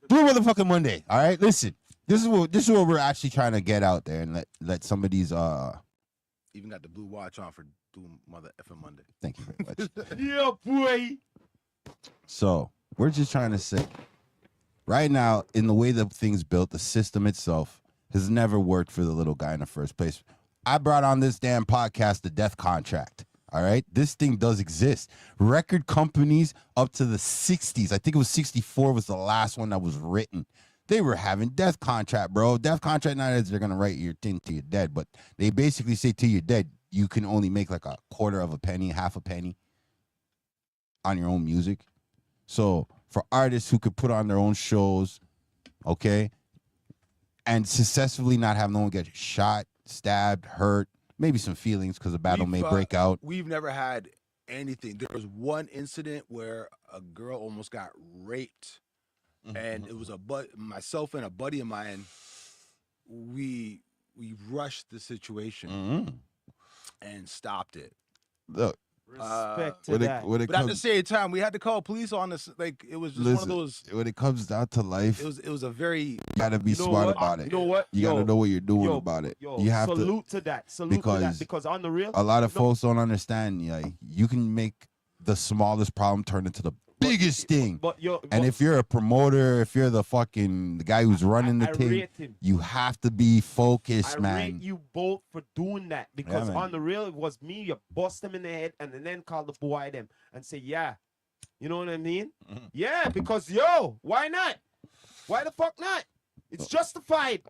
Blue Motherfucking Monday. All right, listen. This is what we're actually trying to get out there and let some of these even got the blue watch on for doing Mother effing Monday. Thank you very much. Yeah, boy. So we're just trying to say, right now, in the way that things built, the system itself has never worked for the little guy in the first place. I brought on this damn podcast, The Death Contract. All right, this thing does exist. Record companies up to the 60s, I think it was 64 was the last one that was written. They were having death contract, bro. Death contract, not as they're gonna write your thing to your dead, but they basically say to your dead, you can only make like a quarter of a penny, half a penny on your own music. So for artists who could put on their own shows, okay, and successfully not have no one get shot, stabbed, hurt, maybe some feelings because a battle may break out. We've never had anything. There was one incident where a girl almost got raped. And it was myself and a buddy of mine, we rushed the situation and stopped it. Look, respect to that. But at the same time, we had to call police on this. Like, it was just one of those. When it comes down to life, it was a very. You gotta be smart about it. You know what? You gotta know what you're doing about it. You have salute to that. Salute to that. Because on the real, a lot of folks don't understand. Like, you can make the smallest problem turn into the biggest thing. And if you're a promoter, if you're the guy who's running the thing, you have to be focused, man. I rate you both for doing that because on the real, it was me. You bust them in the head and then call the boy them and say, yeah, you know what I mean? Yeah, because why not? Why the fuck not? It's justified.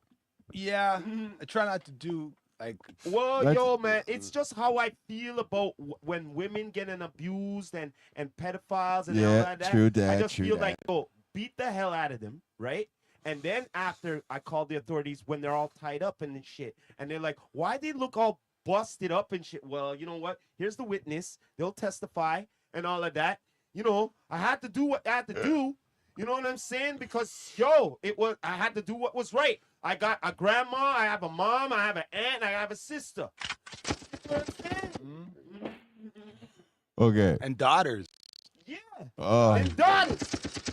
Yeah, I try not to do. Man, it's just how I feel about when women getting abused and pedophiles and all that. True that. I just feel like, beat the hell out of them, right? And then after I call the authorities when they're all tied up and shit, and they're like, why they look all busted up and shit? Well, you know what? Here's the witness. They'll testify, and all of that. You know, I had to do what I had to do. You know what I'm saying? Because yo, I had to do what was right. I got a grandma, I have a mom, I have an aunt, I have a sister. You know what I'm saying? Okay. And daughters. Yeah. And daughters.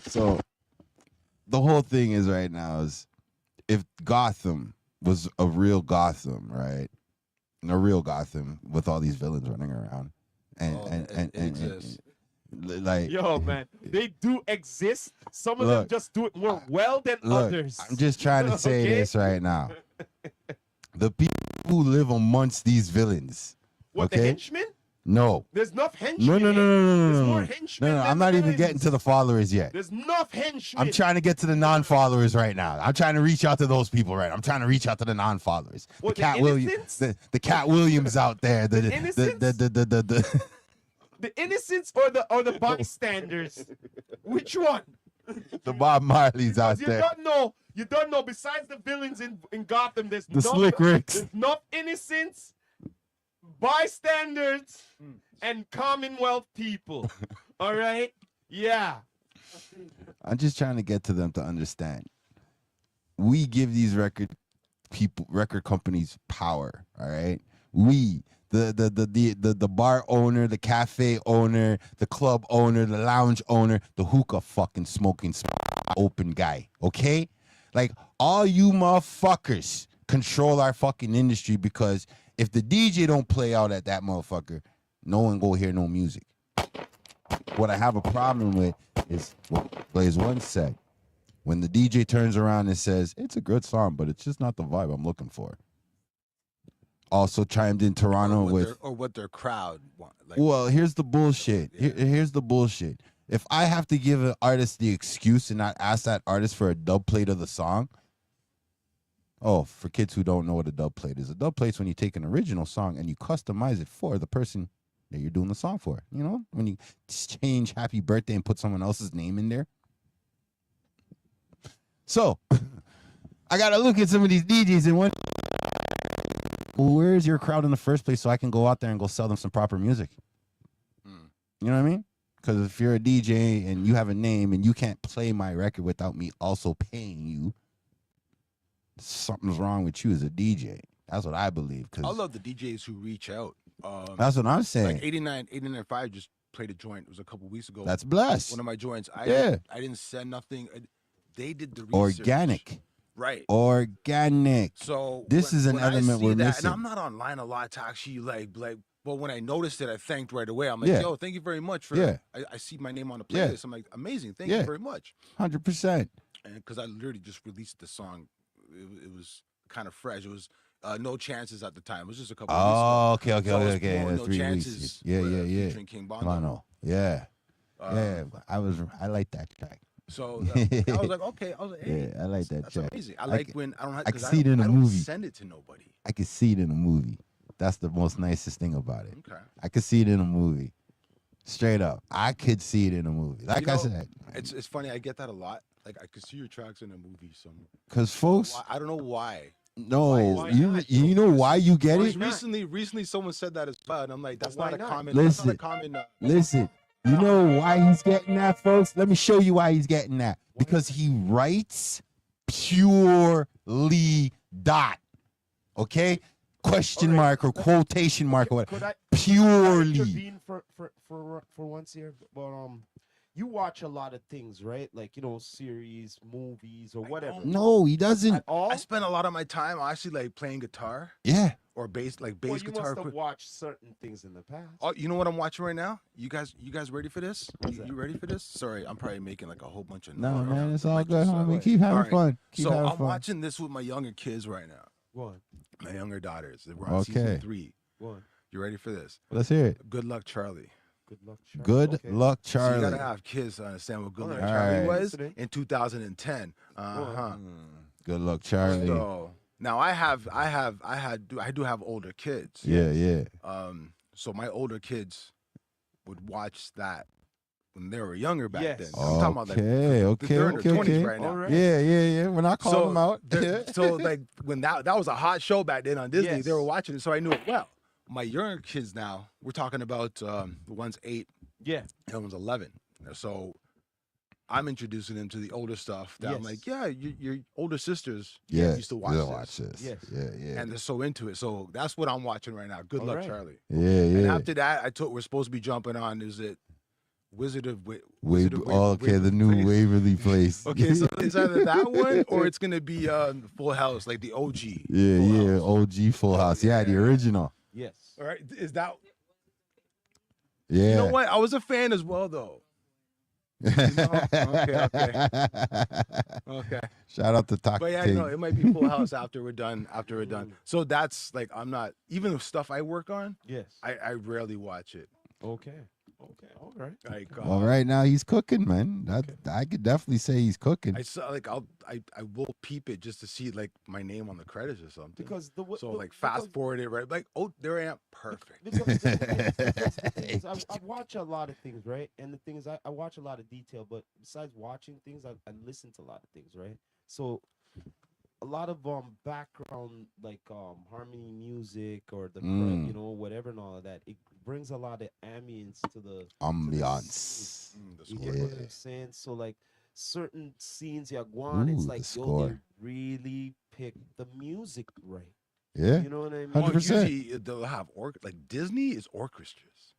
So the whole thing is right now is if Gotham was a real Gotham, right? A real Gotham with all these villains running around. And like, yo, man, they do exist. Some of them just do it more well than others. I'm just trying to say this right now. The people who live amongst these villains. What, the henchmen? No. There's enough henchmen. No. There's more henchmen. No, I'm not even getting to the followers yet. There's enough henchmen. I'm trying to get to the non-followers right now. I'm trying to reach out to those people right now. I'm trying to reach out to the non-followers. What, the Cat Williams, the Cat Williams out there. The innocents or the bystanders? Which one? The Bob Marleys out there. You don't know. Besides the villains in Gotham, there's the Slick Ricks. There's enough innocents, bystanders, and Commonwealth people. All right? Yeah. I'm just trying to get to them to understand. We give these record companies power. All right. We. The bar owner, the cafe owner, the club owner, the lounge owner, the hookah fucking smoking open guy, okay? Like, all you motherfuckers control our fucking industry, because if the DJ don't play out at that motherfucker, no one go hear no music. What I have a problem with is what Blaze One said. When the DJ turns around and says, it's a good song, but it's just not the vibe I'm looking for. Also chimed in Toronto with what their crowd want. Like, well, here's the bullshit. Here's the bullshit. If I have to give an artist the excuse and not ask that artist for a dub plate of the song, for kids who don't know what a dub plate is, a dub plate's when you take an original song and you customize it for the person that you're doing the song for. You know, when you change Happy Birthday and put someone else's name in there. So I gotta look at some of these DJs and what. Well, where's your crowd in the first place so I can go out there and go sell them some proper music? You know what I mean? Because if you're a DJ and you have a name and you can't play my record without me also paying you, something's wrong with you as a DJ. That's what I believe. I love the DJs who reach out. That's what I'm saying. Like 89.5 just played a joint. It was a couple weeks ago. That's blessed. One of my joints. I didn't send nothing. They did the research. Organic. Right. Organic. So this is an element we're missing. And I'm not online a lot to actually like, but when I noticed it, I thanked right away. I'm like, yo, thank you very much for that. I see my name on the playlist. I'm like, amazing. Thank you very much. 100%. And because I literally just released the song. It was kind of fresh. It was No Chances at the time. It was just a couple of weeks ago. Okay. No 3 Chances. weeks. Yeah. Featuring King Bono. Yeah. I like that track. So I was like, okay. I was like, hey, I like that track. That's amazing. I like when I don't have. I can see it in a movie. Send it to nobody. I can see it in a movie. That's the most nicest thing about it. Okay. I could see it in a movie. Straight up, I could see it in a movie. Like I said, it's funny. I get that a lot. Like I could see your tracks in a movie somewhere. Because folks, I don't know why. No, you know why you get it? Recently, someone said that as well, and I'm like, that's not a common. Listen, that's not a common. Listen. You know why he's getting that, folks? Let me show you why he's getting that. Because he writes purely dot. Okay? Question mark or quotation mark or whatever. Purely. Intervene for once here, but you watch a lot of things, right? Like, series, movies, or whatever. No, he doesn't. At all? I spend a lot of my time actually like playing guitar. Yeah. Or bass you guitar. Must have watched certain things in the past. Oh, you know what I'm watching right now? You guys ready for this? You ready for this? Sorry, I'm probably making like a whole bunch of noise. No, man, it's all good, homie. Keep having fun. I'm watching this with my younger kids right now. What? My younger daughters. We're on season 3. What? You ready for this? Let's hear it. Good Luck Charlie. Good Luck Charlie. Good Luck Charlie. So you gotta have kids to understand what Good Luck Charlie was in 2010. Good Luck Charlie. So now I do have older kids. Yeah. So my older kids would watch that when they were younger back then. I'm talking about they're in their 20s right now. Right. Yeah. We're not calling them out. So like when that was a hot show back then on Disney, they were watching it, so I knew it well. My younger kids now, we're talking about the ones 8, Yeah. Ellen's 11. So I'm introducing him to the older stuff that I'm like, yeah, your older sisters used to watch this. Yes. Yeah. And they're so into it. So that's what I'm watching right now. Good luck, Charlie. Yeah. And after that, we're supposed to be jumping on, is it Wizard of okay, the new Waverly Place. Okay, so it's either that one or it's gonna be Full House, like the OG. Yeah, OG Full House. Yeah, the original. Yes. All right, is that? Yeah. You know what? I was a fan as well, though. Okay. Shout out to Taco. But yeah, no, it might be Full House after we're done. So that's like, I'm not, even the stuff I work on. Yes. I rarely watch it. Okay. All right. Like, well, right now he's cooking, man. I could definitely say he's cooking. I saw like I will peep it just to see like my name on the credits or something. Because fast forward it, right? Like, oh, there I am. Perfect. Because I watch a lot of things, right? And the thing is, I watch a lot of detail, but besides watching things, I listen to a lot of things, right? So a lot of background like harmony music or the whatever and all of that, it brings a lot of ambience to the ambiance. You get what I'm saying? So like certain scenes you go on, it's like they really pick the music right. Yeah, you know what I mean? 100%. Usually they'll have like Disney is orchestras.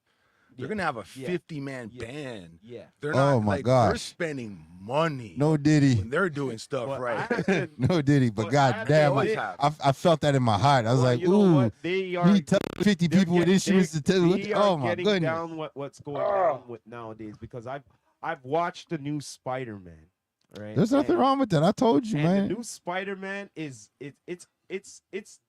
They're gonna have a 50-man band. Yeah. They're not. Oh my gosh. They're spending money. No Diddy. When they're doing stuff right. No Diddy. But goddamn, I felt that in my heart. I was like, ooh, they are 50 people with instruments to tell. Oh my goodness. Down what's going on with nowadays, because I've watched the new Spider-Man. Right. There's nothing wrong with that. I told you, man. The new Spider-Man is it's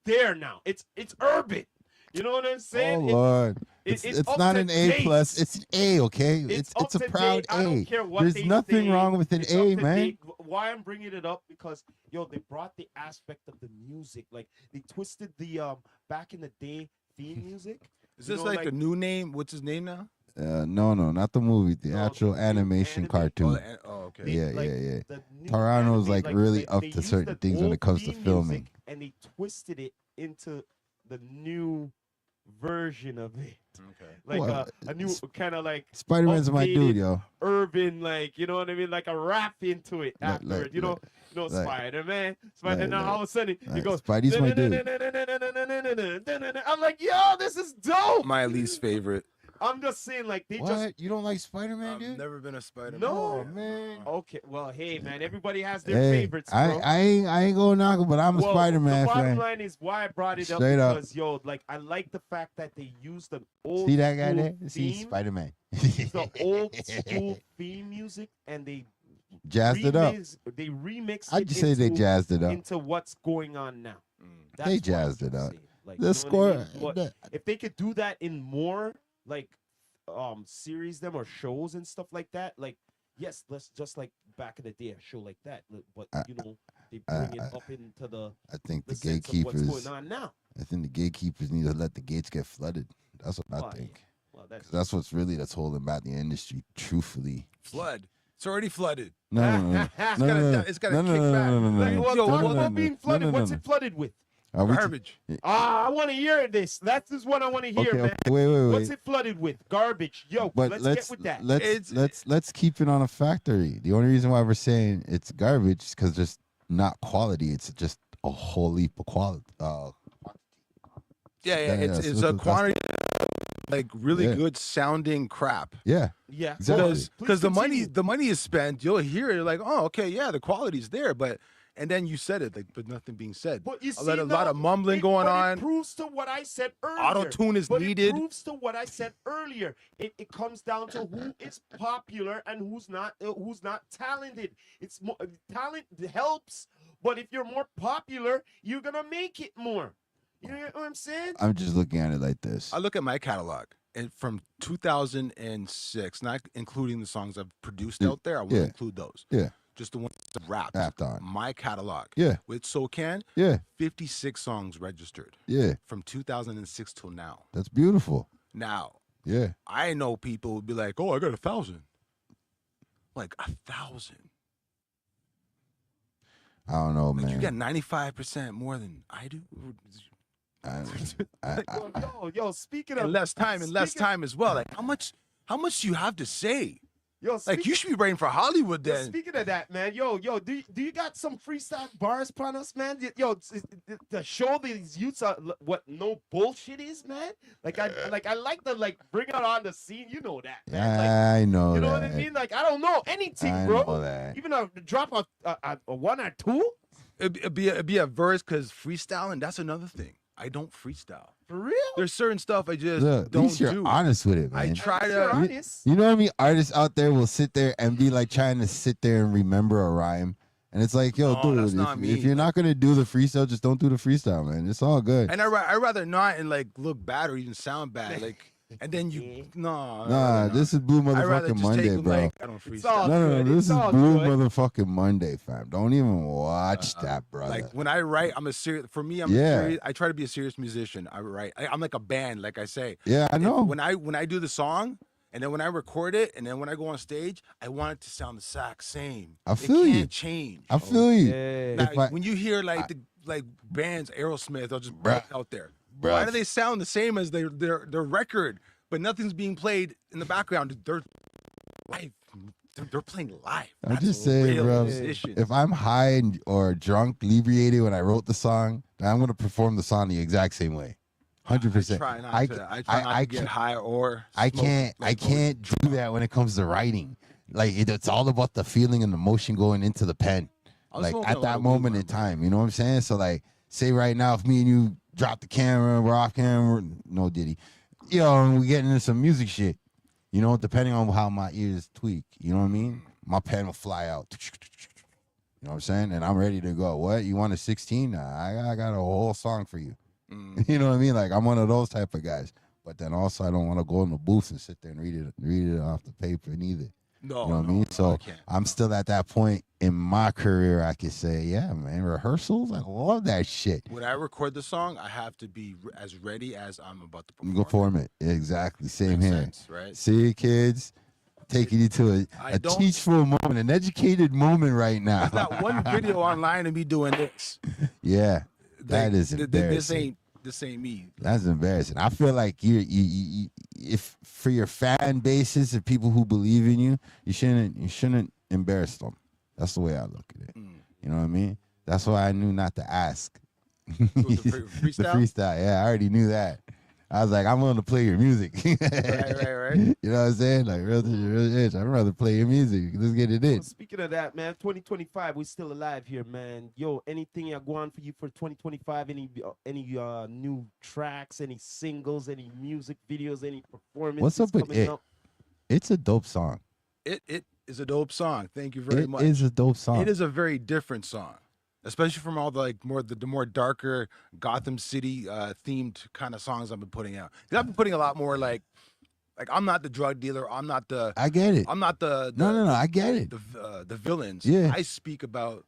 there now. It's urban. You know what I'm saying? Oh Lord, it's not an A plus. It's an A, okay? It's a proud A. I don't care what There's nothing wrong with an A, man. Why I'm bringing it up, because they brought the aspect of the music, like they twisted the back in the day theme music. Is this like a new name? What's his name now? No, not the movie. The actual animation cartoon. Okay. Yeah. Toronto's like really up to certain things when it comes to filming, and they twisted it into the new version of it. Okay. Like a new kind of like Spider-Man's my dude, yo. Urban, like, you know what I mean? Like a rap into it afterward. Spider-Man. Now all of a sudden he goes, Spidey's my dude. I'm like, yo, this is dope. My least favorite. I'm just saying, like, you don't like Spider-Man, dude? I've never been a Spider-Man. No, man. Okay, well, hey, man, everybody has their favorites, bro. I ain't gonna knock it, but I'm a Spider-Man fan. The bottom line is why I brought it up because, I like the fact that they used an old see that guy there? theme, See Spider-Man. the old school theme music, and they jazzed it up. They remixed. I'd just say they jazzed it up into what's going on now. They jazzed it up. Like, the score. If they could do that in more like series them or shows and stuff like that, like, yes, let's just like back in the day a show like that, but they bring it up into the I think the what's gatekeepers going on now. I think the gatekeepers need to let the gates get flooded. That's what I think. Well, that's what's holding back the industry, truthfully. Flood. It's already flooded. No. It's got to kick back. Talk about being flooded. What's it flooded with? Garbage. I want to hear this. That's just what I want to hear, man. Wait. What's it flooded with? Garbage. Yo, let's get with that. Let's keep it on a factory. The only reason why we're saying it's garbage is because there's not quality. It's just a whole heap of quality. It's a quantity, like really good sounding crap. Yeah. Exactly. Because the money is spent. You'll hear it like, oh, okay, yeah, the quality's there, and then you said it, like, but nothing being said. But you see, a lot of mumbling going on. It proves to what I said earlier. Auto-tune is needed. It proves to what I said earlier. It comes down to who is popular and who's not talented. It's more talent helps, but if you're more popular, you're gonna make it more. You know what I'm saying? I'm just looking at it like this. I look at my catalog, and from 2006, not including the songs I've produced out there, I won't include those. Yeah. Just the ones that rapped on. My catalog. Yeah. With SoCan. Yeah. 56 songs registered. Yeah. From 2006 till now. That's beautiful. Now. Yeah. I know people would be like, oh, I got 1,000. Like 1,000. I don't know, like, man. You got 95% more than I do. Yo, speaking of less time as well. Like, how much How much do you have to say? Yo, Like, you should be writing for Hollywood then. Speaking of that, man, yo, do you got some freestyle bars upon us, man? Yo, to show these youths what no bullshit is, man. Like I like to like bring it on the scene. You know that, man. Like, I know. You know that. what I mean? Like I don't know anything, bro. Know that. Even a drop a one or two. It'd be a verse because freestyling. That's another thing. I don't freestyle. For real? There's certain stuff I just don't at least you're do. honest with it, man. I try to. You know what I mean? Artists out there will sit there and be like trying to sit there and remember a rhyme. And it's like, yo, dude, if you're not going to do the freestyle, just don't do the freestyle, man. It's all good. And I'd rather not and like look bad or even sound bad. Like, and then you, this is Blue Motherfucking Monday, bro. Like, I don't freestyle. No, this is Blue Motherfucking Monday, fam. Don't even watch that, brother. Like when I write, I'm a serious. For me, serious. I try to be a serious musician. I write. I'm like a band, like I say. Yeah, I know. When I do the song, and then when I record it, and then when I go on stage, I want it to sound the exact same. I feel you. It can't change. I feel you. Now, when you hear like bands, Aerosmith, I'll just break out there. Why do they sound the same as their record, but nothing's being played in the background? They're live. They're playing live. I'm just saying, bro. Musicians. If I'm high or drunk, inebriated when I wrote the song, I'm gonna perform the song the exact same way. 100%. I try not to get high or I can't do that when it comes to writing. Like it's all about the feeling and the motion going into the pen. Like at that moment in time, you know what I'm saying? So like, say right now, if me and you drop the camera, we're off camera, no Diddy, and we getting into some music shit. You know, depending on how my ears tweak, you know what I mean? My pen will fly out. You know what I'm saying? And I'm ready to go. What? You want a 16? Nah, I got a whole song for you. You know what I mean? Like I'm one of those type of guys. But then also I don't want to go in the booth and sit there and read it off the paper neither. No, you know what I mean? So I'm still at that point in my career. I can say, yeah, man, rehearsals. I love that shit. When I record the song, I have to be as ready as I'm about to perform it. Exactly. Same here. Sense, right? See, kids, taking you to a teachful moment, an educated moment right now. There's not one video online of me doing this. Yeah, that is embarrassing. This ain't me. That's embarrassing. I feel like you if for your fan bases and people who believe in you, you shouldn't embarrass them. That's the way I look at it. You know what I mean? That's why I knew not to ask. The freestyle? The freestyle, yeah, I already knew that. I was like, I'm willing to play your music. right. You know what I'm saying? Like, real itch. I'd rather play your music. Let's get it in. Well, speaking of that, man, 2025, we're still alive here, man. Yo, anything you go on for you for 2025? Any new tracks, any singles, any music videos, any performances? What's up with it? It's a dope song. It is a dope song. Thank you very much. It is a dope song. It is a very different song. Especially from all the the more darker Gotham City themed kind of songs I've been putting out. Because I've been putting a lot more like I'm not the drug dealer. I'm not the. I get it. I'm not the. No. I get it. The villains. Yeah. I speak about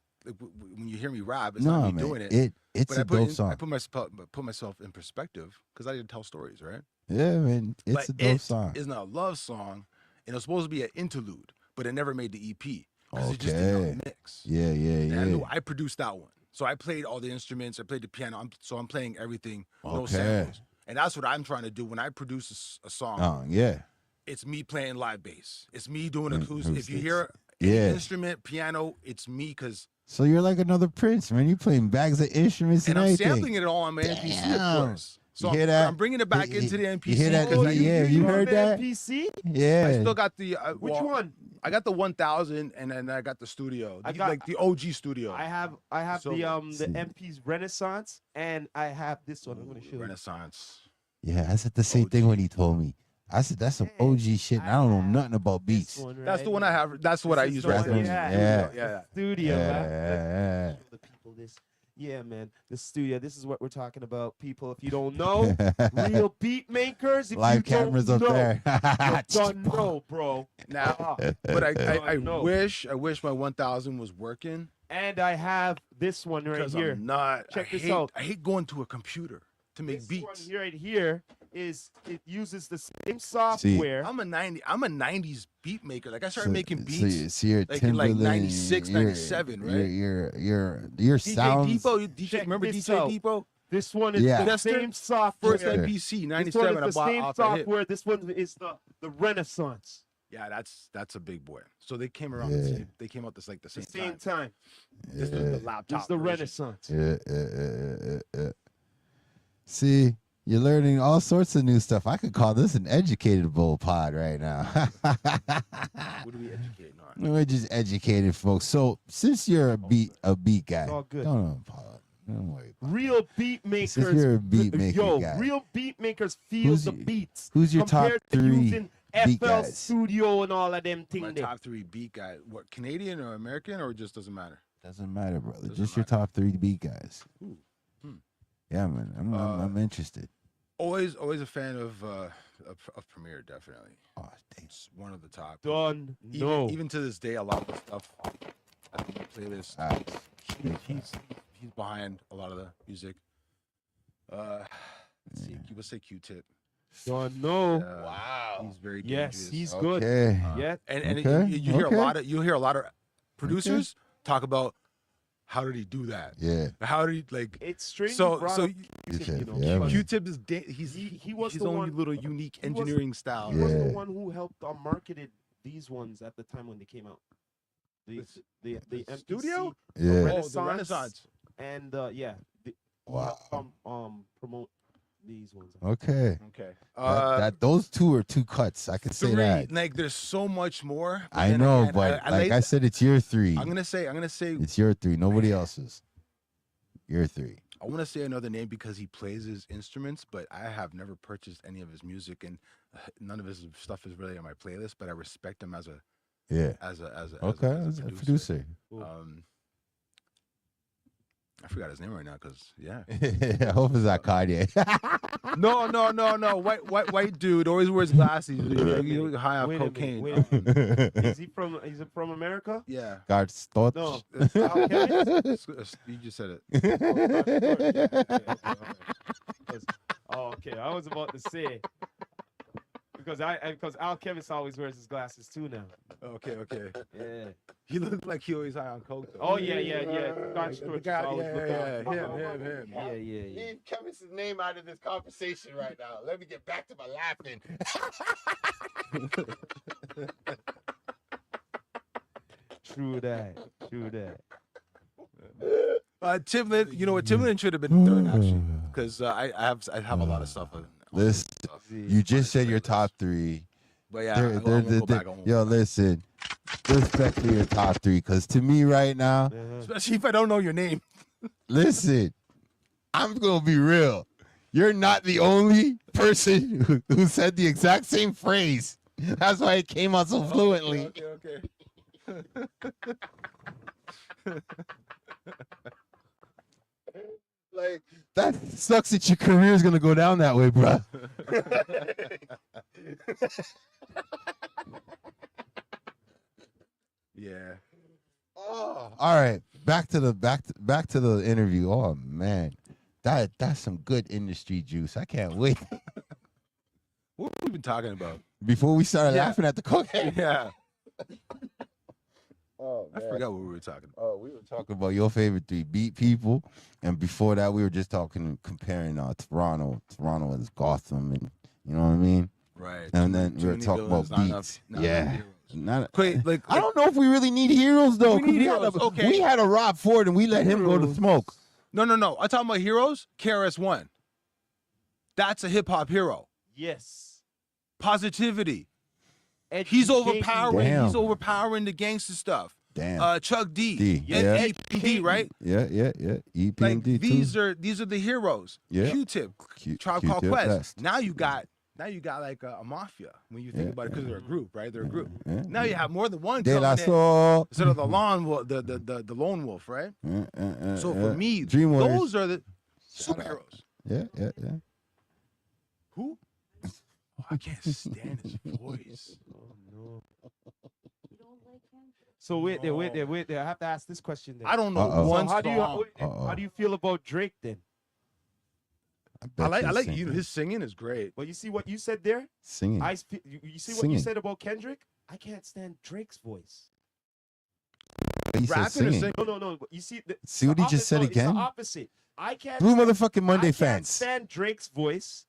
when you hear me rap. It's not me doing it. It's a dope song. I put myself in perspective because I didn't tell stories, right? Yeah, man. It's a dope song. It's not a love song, and it was supposed to be an interlude, but it never made the EP. Because it just Okay. did not mix. Yeah. I produced that one. So I played all the instruments. I played the piano. So I'm playing everything. No Okay. samples. And that's what I'm trying to do when I produce a song. Oh, yeah. It's me playing live bass. It's me doing acoustic. If you hear Yeah. instrument, piano, it's me because So you're like another Prince, man. You playing bags of instruments and I'm everything. sampling it all on my MPC, of course. So You hear that? I'm bringing it back into the MPC. You hear that? 'cause You heard that? MPC? Yeah. I still got the Which one? I got the 1000, and then I got the studio. I got- like the OG studio. I have So- the MP's Renaissance, and I have this one. I'm gonna show you. Renaissance. Yeah, I said the same thing when he told me. I said that's some OG shit. And I don't know nothing about beats. This one That's the right one I here. have. That's what I This is use the right one there. you have. Yeah. Studio, man. Yeah. Show the people this. Yeah, man. The studio. This is what we're talking about, people. If you don't know, real beat makers. If Live you don't cameras up know, there. you don't know, bro. Now, but I No. wish my 1000 was working. And I have this one right Because here. I'm not. Check I this hate, out. I hate going to a computer to make This beats. one here, right here it uses the same software. I'm a 90s beat maker. Like I started making beats. So you're like in like Timberland, 96, you're- 97, right? Your DJ sounds. Depot, Check remember this DJ out. Depot? This one is Yeah. the same software. First Sure. MPC This one 97. is the I bought same off a hit. software. This one is the Renaissance. Yeah, that's a big boy. So they came around. Yeah. They came out the The same same time. time. This was the laptop. This is the version. Renaissance. Yeah. See, you're learning all sorts of new stuff. I could call this an educated bull pod right now. What do we educate on? We're just educated folks. So since you're a beat guy, It's all good. don't worry. Real beat makers. Since you're a beat maker yo, guy. real beat makers feel Who's the your- beats. Who's your top compared to 3 using beat FL guys? Studio and all of them My things there. top 3 beat guy. What, Canadian or American, or it just doesn't matter? Doesn't matter, brother. Doesn't Just your matter. top 3 beat guys. Ooh. Hmm. Yeah, man. I'm interested. Always a fan of Premiere, definitely. Oh, dang. It's one of the top. Done. No. Even to this day, a lot of the stuff I think the playlist. Facts. He's behind a lot of the music. Let's see. Let's say Q-Tip. Done. No. Wow. He's very Yes, dangerous. he's good. Okay. Yeah. And Okay, you hear okay. you hear a lot of producers talk about how did he do that? Yeah. How did he like? It's strange. So you brought so up Q-Tip, you know. Yeah, man. Q-Tip is He was his the own one- little unique he was- engineering style. He was the Yeah. one who helped marketed these ones at the time when they came out. The MPC, studio? Yeah. Oh, the Renaissance. Renaissance. and yeah, Wow. promote these ones. Okay. Okay. Those 2 are 2 cuts. I can say 3. that. Like, there's so much more. but I then know, again, but like I said, it's your 3. I'm gonna say. It's your 3. Nobody else's. Your 3. I want to say another name because he plays his instruments, but I have never purchased any of his music, and none of his stuff is really on my playlist. But I respect him as a Yeah. okay, As a producer. I forgot his name right now because yeah. I hope it's not Kanye. No. White dude always wears glasses. He look high off Wait a minute, cocaine. wait a minute. Is he from America? Yeah. God thoughts. No. You just said it. Oh, okay. I was about to say because Al Kevis always wears his glasses too now. Okay. Yeah. He looked like he always high on coke. Though. Oh yeah. Scotch The Torch guy, always yeah, look out. him. Yeah. Leave Kevin's name out of this conversation right now. Let me get back to my laughing. True that. Timbaland, you know what? Timbaland should have been third actually, because I have a lot of stuff. Listen, you just said your top 3. But yeah, I won't go back on. Yo, listen. Respect for your top 3, because to me right now, Especially if I don't know your name. listen, I'm gonna be real. You're not the only person who said the exact same phrase. That's why it came out so fluently. Okay. Like, that sucks that your career is gonna go down that way, bro. Yeah. Oh, all right. Back to the interview. Oh man, that's some good industry juice. I can't wait. What have we been talking about? Before we started Yeah. laughing at the cocaine. Yeah. Oh, I forgot what we were talking about. Oh, we were talking about your favorite 3 beat people, and before that, we were just comparing Toronto as Gotham, and you know what I mean. Right. And then Too we were many talking about villains, not beats. enough Yeah. heroes. Not, Wait, like I don't know if we really need heroes though. We 'cause need heroes, okay. We had a Rob Ford, and we let him go to smoke. No. I'm talking about heroes. KRS-One. That's a hip hop hero. Yes. Positivity. He's Educating. overpowering. Damn. He's overpowering the gangster stuff. Damn. Chuck D. D, And yeah. EPD, right? Yeah. EPMD Like too. these are the heroes. Yeah. Q-Tip, Q- Tribe Called Q-Tip Quest. best. Now you got like a mafia when you think Yeah, about it, because they're a group, right? They're a group. Yeah. Now you have more than one De La coming in Soul. instead of the lone wolf, the lone wolf, right? So for me, Dream Warriors. those are the Shout out. superheroes. Yeah. Who? Oh, I can't stand his voice. Oh no. So wait there. I have to ask this question then. I don't know Uh-oh. one So how do you song. Uh-oh. how do you feel about Drake then? I like you. His singing is great. Well, you see what you said there. singing. You see what Singing. you said about Kendrick. I can't stand Drake's voice. But he said Rapping or singing. singing? No. You see, See what he just said It's again? the opposite. I can't. Blue stand- motherfucking Monday I can't fans. stand Drake's voice.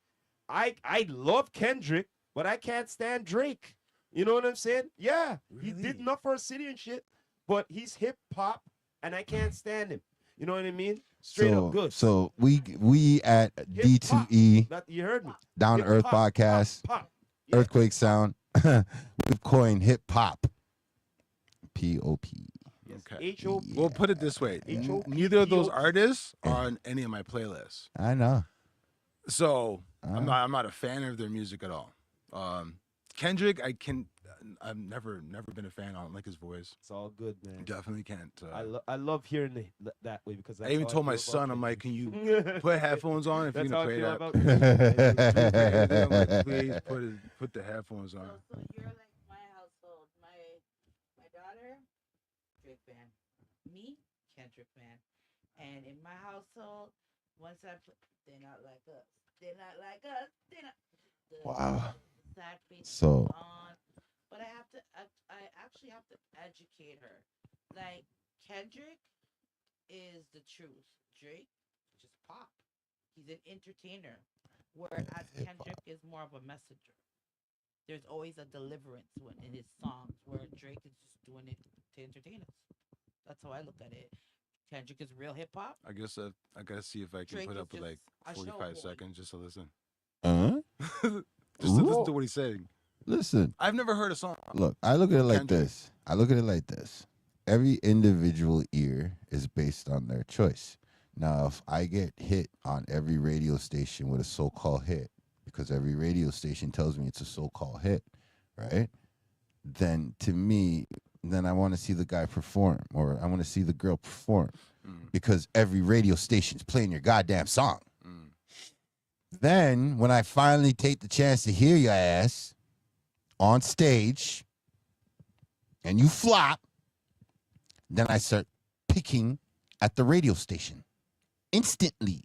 I love Kendrick, but I can't stand Drake. You know what I'm saying? Yeah, he did Really? enough for a city and shit, but he's hip hop, and I can't stand him. You know what I mean? Straight up good. So we at Hip hop. D2E That, you heard me. Down to Hip Earth hop, podcast, pop. Yeah. Earthquake Sound. We've coined hip hop. P-O-P. Yes. Okay. H-O-P. We'll put it this way: H-O-P-P-O-P. neither of those artists are on any of my playlists. I know. So I'm not a fan of their music at all. Kendrick, I've never been a fan. I don't like his voice. It's all good, man. Definitely can't. I love hearing it that way because I even told my son, I'm like, can you put headphones on if you're That's gonna how play I feel that? about I'm like, please put the headphones on. So you're like my household. My daughter, Drake fan. Me, Kendrick fan. And in my household, once I put, they're not like us. They're not like us. They're not. Wow. Sad face So- on. But I actually have to educate her. Like Kendrick is the truth. Drake, just pop. He's an entertainer. Whereas Kendrick is more of a messenger. There's always a deliverance in his songs, where Drake is just doing it to entertain us. That's how I look at it. Kendrick is real hip hop. I guess I gotta see if I can Drake put is up with just like a 45 showboy. seconds just to listen. Uh-huh. Just to listen to what he's saying. Listen, I've never heard a song. look, I look at it like Kendrick. this. I look at it like this. Every individual ear is based on their choice. Now, if I get hit on every radio station with a so-called hit, because every radio station tells me it's a so-called hit, right? Then to me, then I want to see the guy perform, or I want to see the girl perform, because every radio station's playing your goddamn song. Then, when I finally take the chance to hear your ass on stage and you flop, then I start picking at the radio station instantly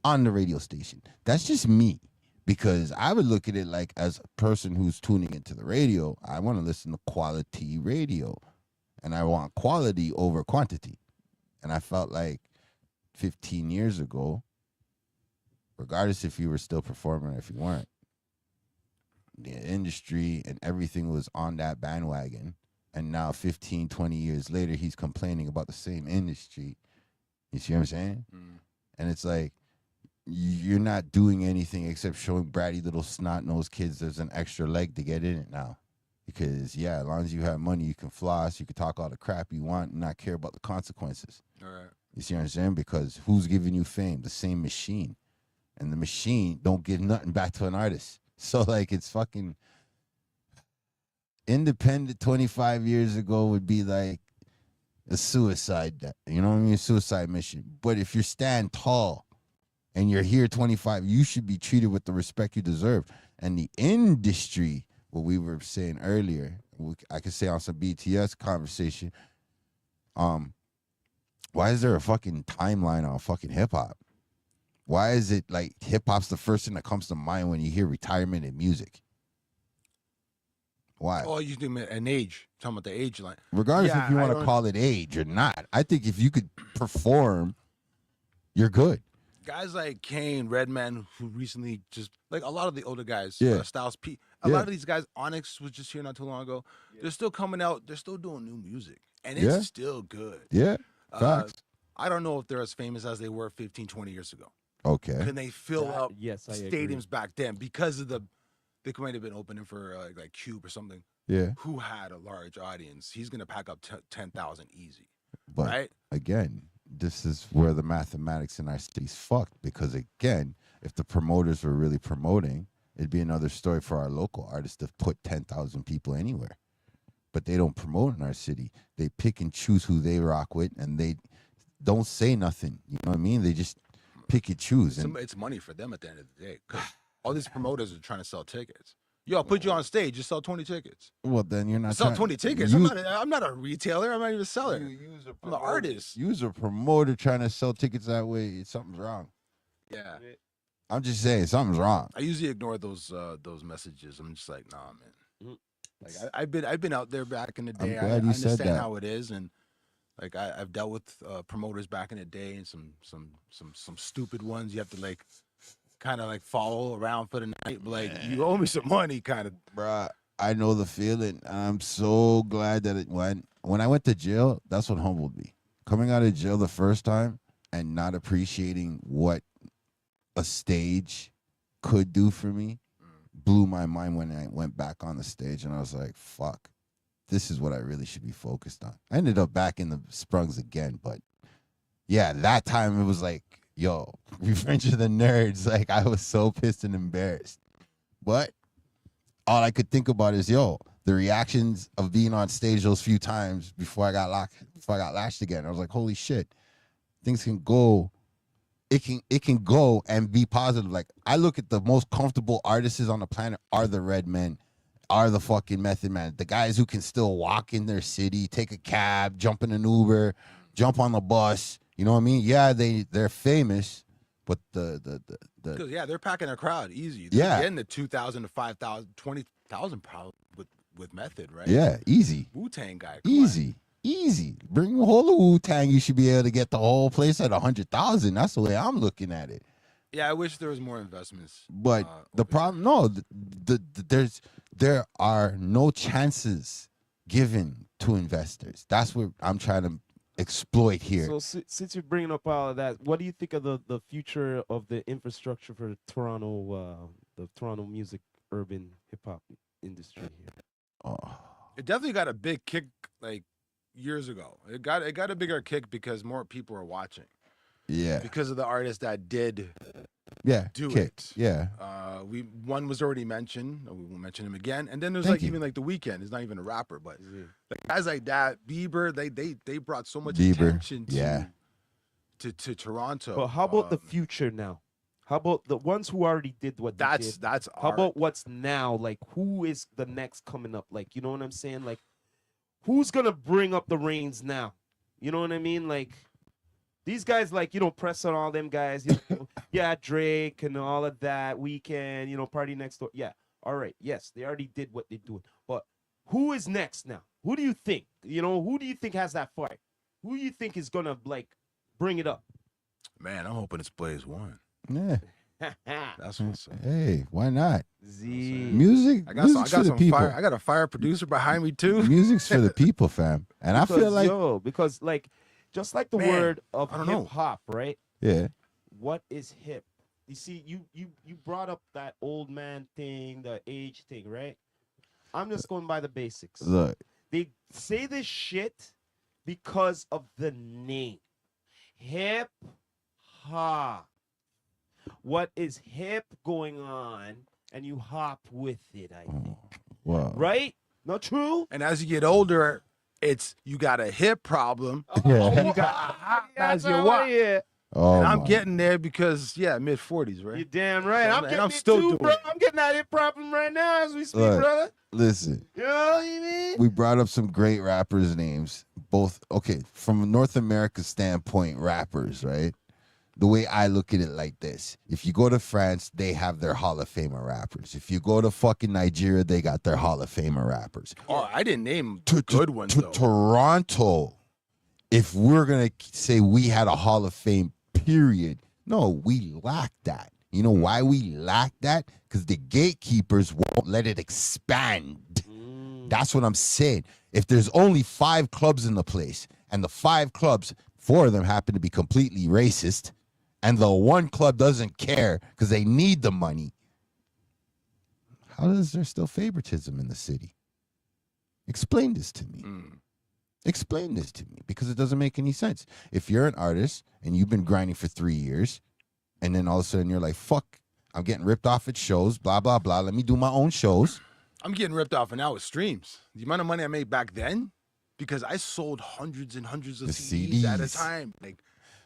on the radio station. That's just me, because I would look at it like, as a person who's tuning into the radio, I want to listen to quality radio, and I want quality over quantity. And I felt like 15 years ago, regardless if you were still performing or if you weren't, the industry and everything was on that bandwagon. And now 15, 20 years later, he's complaining about the same industry. You see what I'm saying? And it's like, you're not doing anything except showing bratty little snot-nosed kids there's an extra leg to get in it now. Because, yeah, as long as you have money, you can floss, you can talk all the crap you want and not care about the consequences. All right. You see what I'm saying? Because who's giving you fame? The same machine. And the machine don't give nothing back to an artist. So, like, it's fucking... Independent 25 years ago would be like a suicide, you know what I mean? A suicide mission. But if you stand tall and you're here 25, you should be treated with the respect you deserve. And the industry, what we were saying earlier, I could say on some BTS conversation, why is there a fucking timeline on fucking hip hop? Why is it like hip hop's the first thing that comes to mind when you hear retirement in music? Why? Oh, you do an age. Talking about the age line. Regardless Yeah, if you I want to don't- call it age or not, I think if you could perform, you're good. Guys like Kane, Redman, who recently just like a lot of the older guys, Yeah. Styles P. A lot of these guys, Onyx was just here not too long ago. They're still coming out. They're still doing new music, and it's Yeah. still good. Yeah, facts. I don't know if they're as famous as they were 15, 20 years ago. Okay. Can they fill That- up yes, I agree. stadiums back then because of they might have been opening for like Cube or something. Yeah, Who had a large audience? He's gonna pack up 10,000 easy, but right? again, this is where the mathematics in our city's fucked, because again, if the promoters were really promoting, it'd be another story for our local artists to put 10,000 people anywhere. But they don't promote in our city. They pick and choose who they rock with, and they don't say nothing. You know what I mean? They just pick and choose. And It's money for them at the end of the day. 'Cause all these promoters are trying to sell tickets. Yo, I'll put you on stage. Just sell 20 tickets. well, then you're not Sell trying- 20 tickets. You, I'm not a retailer. I'm not even a seller. I'm the artist. Use a promoter trying to sell tickets that way. Something's wrong. Yeah. I'm just saying something's wrong. I usually ignore those messages. I'm just like, nah, man. Mhm. Like I've been out there back in the day. glad I you said understand that. how it is, and Like I've dealt with promoters back in the day, and some stupid ones. You have to like kind of like follow around for the night. But, like, you owe me some money, kind of. Bruh, I know the feeling. I'm so glad that when I went to jail, that's what humbled me. Coming out of jail the first time and not appreciating what a stage could do for me blew my mind when I went back on the stage, and I was like, fuck, this is what I really should be focused on. I ended up back in the Sprungs again, but yeah, that time it was like, yo, Revenge of the Nerds. Like, I was so pissed and embarrassed. But all I could think about is, yo, the reactions of being on stage those few times before I got lashed again. I was like, holy shit, things can go. It can go and be positive. Like, I look at the most comfortable artists on the planet are the Redmen, are the fucking Method Man, the guys who can still walk in their city, take a cab, jump in an Uber, jump on the bus. You know what I mean? Yeah, they're famous, but because they're packing a crowd easy. They're getting the 2,000 to 5,000, 20,000 probably with Method, right? Yeah, easy. Wu-Tang guy, easy. Bring the whole Wu-Tang. You should be able to get the whole place at 100,000. That's the way I'm looking at it. Yeah, I wish there was more investments. But the problem, there are no chances given to investors. That's what I'm trying to exploit here. So since you're bringing up all of that, what do you think of the future of the infrastructure for the Toronto music urban hip hop industry here? Oh. It definitely got a big kick like years ago. It got a bigger kick because more people are watching. Yeah. Because of the artists that did do it. Yeah. One was already mentioned. We won't mention him again. And then there's even like The Weeknd. He's not even a rapper, but like guys like that, Bieber, they brought so much attention to Toronto. But how about the future now? How about the ones who already did what they did? How about what's now? Like, who is the next coming up? Like, you know what I'm saying? Like, who's gonna bring up the reins now? You know what I mean? Like, these guys, like, you know, Press on all them guys. You know, yeah, Drake and all of that. Weeknd, Party Next Door. Yeah, all right. Yes, they already did what they're doing. But who is next now? Who do you think? Who do you think has that fight? Who do you think is gonna like bring it up? Man, I'm hoping it's Blaze One. Yeah. That's what's up. Hey, why not? Music's for the people. I got a fire producer behind me too. Music's for the people, fam. And I feel like because like just like the word of hip hop, right? Yeah. What is hip? You see, you brought up that old man thing, the age thing, right? I'm just going by the basics. Look. They say this shit because of the name. Hip hop. What is hip going on, and you hop with it, I think. Wow. Right? Not true? And as you get older, you got a hip problem. Yeah. You got a hop as you walk. Oh, and I'm getting there because, mid-40s, right? You're damn right. So, I'm still doing bro. it. I'm getting that hip problem right now as we speak, brother. Listen. You know what I mean? We brought up some great rappers' names. Both, from a North America standpoint, rappers, right? The way I look at it like this. If you go to France, they have their Hall of Famer rappers. If you go to fucking Nigeria, they got their Hall of Famer rappers. Oh, I didn't name good ones, though. Toronto, if we're going to say we had a Hall of Fame, period, no, we lack that. You know why we lack that? Because the gatekeepers won't let it expand. That's what I'm saying. If there's only 5 clubs in the place, and the 5 clubs, 4 of them happen to be completely racist, and the one club doesn't care because they need the money, how is there still favoritism in the city? Explain this to me. Explain this to me, because it doesn't make any sense. If you're an artist and you've been grinding for 3 years, and then all of a sudden you're like, fuck, I'm getting ripped off at shows, blah, blah, blah. Let me do my own shows. I'm getting ripped off now with streams. The amount of money I made back then, because I sold hundreds and hundreds of CDs at a time.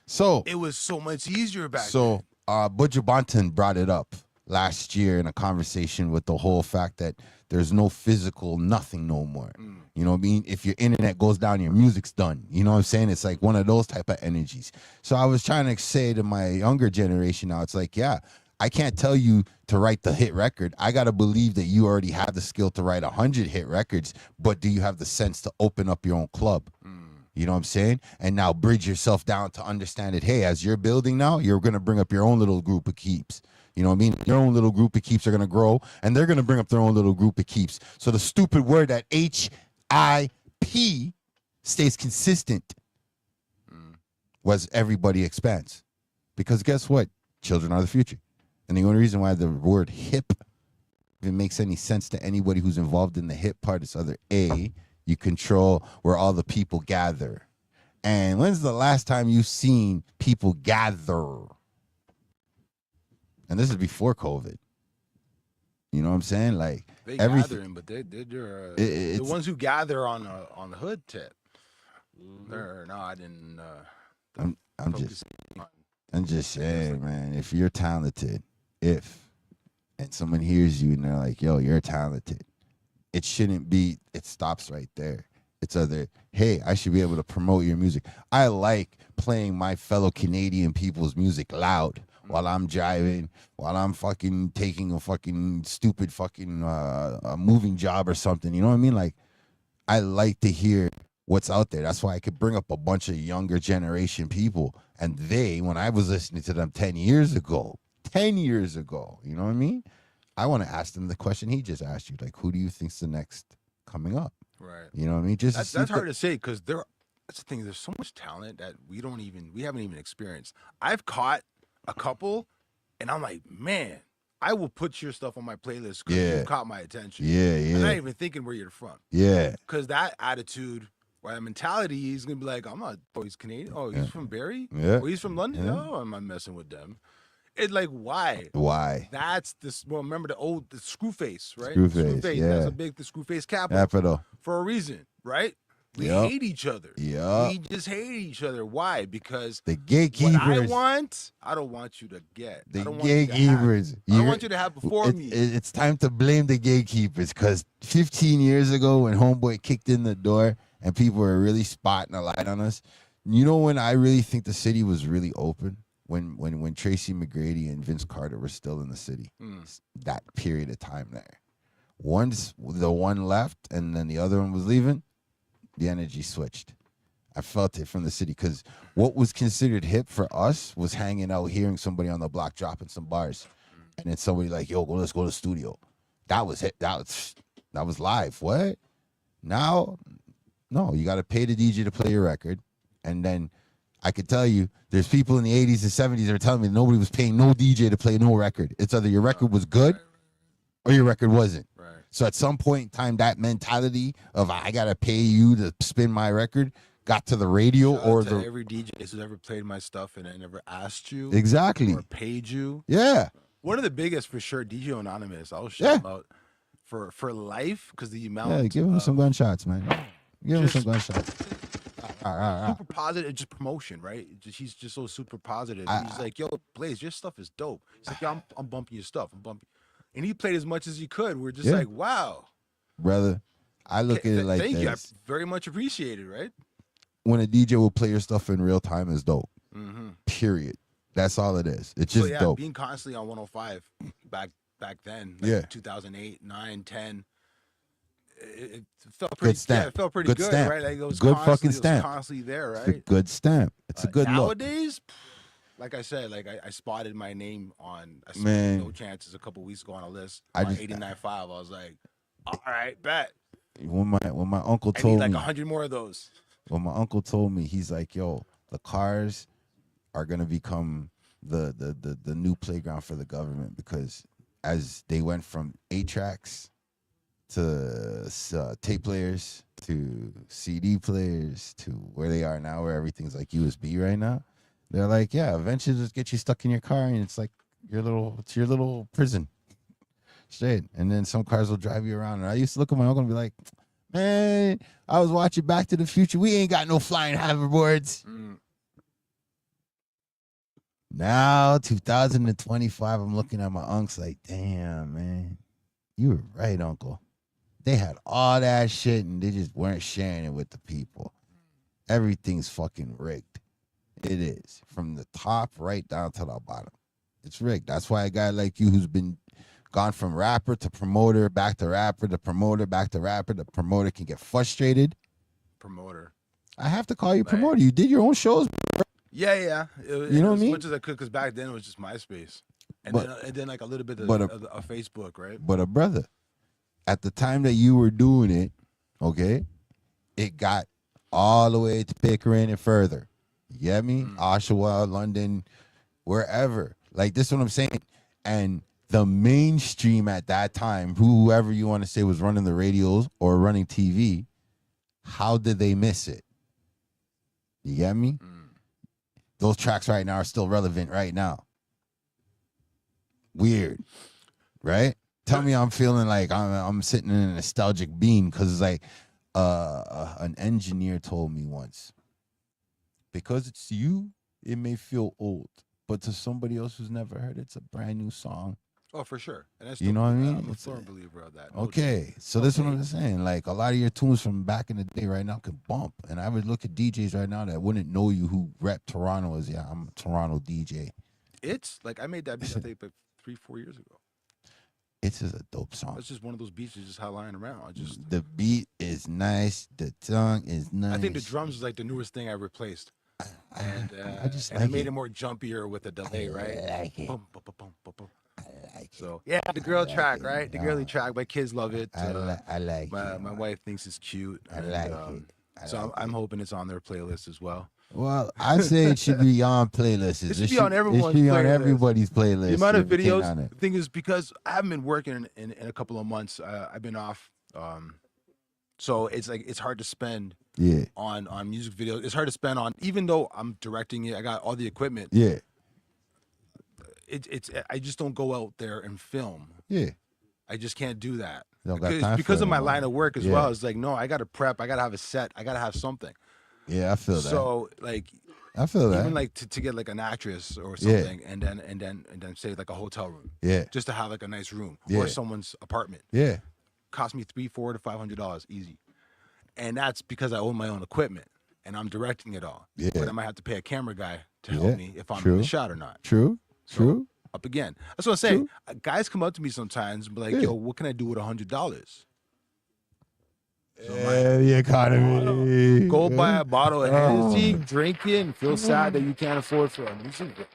So it was so much easier back then. So Buju Banton brought it up last year in a conversation with the whole fact that there's no physical nothing no more. You know what I mean? If your internet goes down, your music's done. You know what I'm saying? It's like one of those type of energies. So I was trying to say to my younger generation now, it's like, yeah, I can't tell you to write the hit record. I got to believe that you already have the skill to write 100 hit records, but do you have the sense to open up your own club? You know what I'm saying? And now bridge yourself down to understand it. Hey, as you're building now, you're going to bring up your own little group of keeps. You know what I mean? Your own little group of keeps are going to grow, and they're going to bring up their own little group of keeps. So the stupid word that HIP stays consistent was everybody expands. Because guess what? Children are the future. And the only reason why the word hip, if it makes any sense to anybody who's involved in the hip part, is either A, you control where all the people gather. And when's the last time you've seen people gather? And this is before COVID. You know what I'm saying? Like they everything, gathering, but they're the ones who gather on the hood tip. No, I didn't. I'm just saying, man. If you're talented, and someone hears you and they're like, "Yo, you're talented," it shouldn't be. It stops right there. It's either, hey, I should be able to promote your music. I like playing my fellow Canadian people's music loud while I'm driving, while I'm fucking taking a fucking stupid fucking a moving job or something. You know what I mean? Like, I like to hear what's out there. That's why I could bring up a bunch of younger generation people. And when I was listening to them 10 years ago, you know what I mean? I want to ask them the question he just asked you. Like, who do you think's the next coming up? Right. You know what I mean? That's hard to say because that's the thing. There's so much talent that we haven't even experienced. I've caught a couple, and I'm like, man, I will put your stuff on my playlist because you've caught my attention. Yeah. I'm not even thinking where you're from. Yeah. Because that attitude or that mentality, he's gonna be like, I'm not. Oh, he's Canadian. Oh, he's from Barrie. Yeah. Oh, he's from London. Yeah. Oh, I'm not messing with them. It's like, why? Why? That's this. Well, remember the Screwface, right? Screwface. Yeah. That's the Screwface capital for a reason, right? We hate each other. Yeah. We just hate each other. Why? Because the gatekeepers. What I don't want you to get. The gatekeepers. I don't want you to have before me. It's time to blame the gatekeepers because 15 years ago when Homeboy kicked in the door and people were really spotting a light on us, you know when I really think the city was really open? When Tracy McGrady and Vince Carter were still in the city. That period of time there. Once the one left and then the other one was leaving, the energy switched. I felt it from the city because what was considered hip for us was hanging out, hearing somebody on the block dropping some bars, and then somebody like, "Yo, let's go to the studio." That was hip. That was live. What? Now, no, you got to pay the DJ to play your record, and then I could tell you, there's people in the 80s and 70s that are telling me nobody was paying no DJ to play no record. It's either your record was good or your record wasn't. Right. So at some point in time, that mentality of I gotta pay you to spin my record got to the radio every DJ who's ever played my stuff and I never asked you exactly or paid you. Yeah. One of the biggest for sure, DJ Anonymous. I'll shout him out for life because the amount. Yeah, give him some gunshots, man. Give him some gunshots. Super positive, just promotion, right? He's just so super positive. He's like, yo, Blaze, your stuff is dope. He's like, yo, I'm bumping your stuff. I'm bumping. And he played as much as he could. We're just like, wow. Brother, I look at it like thank this. you. I very much appreciate it, right? When a DJ will play your stuff in real time is dope. Period. That's all it is. It's just dope. Being constantly on 105 back then, like 2008, 9, 10. It felt pretty. It felt pretty good, stamp. Right? Like it was good fucking stamp. It was constantly there, right? It's a good stamp. It's a good nowadays, like I said, like I spotted my name on No Chances a couple weeks ago on a list. On 89.5. I was like, all right, bet. When my uncle told me, like 100 more of those. When my uncle told me, he's like, yo, the cars are gonna become the new playground for the government because as they went from 8-tracks to tape players to CD players to where they are now, where everything's like USB right now. They're like, yeah, eventually just get you stuck in your car and it's like your little prison. Straight. And then some cars will drive you around. And I used to look at my uncle and be like, man, I was watching Back to the Future. We ain't got no flying hoverboards. Now, 2025, I'm looking at my unks like, damn, man, you were right, uncle. They had all that shit and they just weren't sharing it with the people. Everything's fucking rigged. It is. From the top right down to the bottom. It's rigged. That's why a guy like you who's been gone from rapper to promoter, back to rapper, to promoter, back to rapper, the promoter can get frustrated. Promoter. I have to call you Like- promoter. You did your own shows. Yeah. You know what I as mean? much as I could, because back then it was just MySpace, and But- then like a little bit of, but a- of Facebook, right? But a brother, at the time that you were doing it, okay, it got all the way to Pickering and further. You get me? Oshawa, London, wherever. Like, this is what I'm saying. And the mainstream at that time, whoever you want to say was running the radios or running TV, how did they miss it? You get me? Those tracks right now are still relevant right now. Weird, right? Tell me I'm feeling like I'm sitting in a nostalgic beam, because it's like an engineer told me once, because it's you, it may feel old, but to somebody else who's never heard it, it's a brand new song. Oh, for sure. And that's You know what I mean? I'm a It's firm a- believer of that. Okay, so this is what I'm saying. Like, a lot of your tunes from back in the day right now can bump. And I would look at DJs right now that wouldn't know you who rep Toronto as, yeah, I'm a Toronto DJ. It's like I made that beat I think like 3-4 years ago. It's just a dope song. It's just one of those beats you just had lying around. I just The beat is nice. The tongue is nice. I think the drums is like the newest thing I replaced. And I just and like I made it. it more jumpier with the delay, right? I like it. Boom, boom, boom, boom, boom, boom. I like it. So yeah, the girl like track, it. right? The girly track. My kids love it. I like my it. my wife thinks it's cute. I and, like it. I So like I'm hoping it's on their playlist as well. Well, I say it should be on playlists. It should be on It everyone's should be on playlist. everybody's playlist. The amount of everything on videos. it. The thing is, because I haven't been working in a couple of months. I've been off. So it's like it's hard to spend Yeah, on music videos. It's hard to spend on, even though I'm directing it. I got all the equipment. yeah, It's I just don't go out there and film. yeah. I just can't do that You don't got time for because it of my anymore. line of work as Yeah. well. It's like, no, I got to prep. I got to have a set. I got to have something. Yeah, I feel that. So like I feel that. even like to get like an actress or Yeah. something, and then say like a hotel room, yeah, just to have like a nice room Yeah. or someone's apartment, yeah, cost me $300 to $500 easy, and that's because I own my own equipment and I'm directing it all. Yeah. But I might have to pay a camera guy to Yeah. help me if I'm in True. the shot or not. true, So, true. Up again. That's what I'm saying. True. Guys come up to me sometimes and be like, Yeah. "Yo, what can I do with $100?" Yeah, the economy. Go buy a bottle of Oh. Hennessy, drink it, and feel sad that you can't afford for a music video.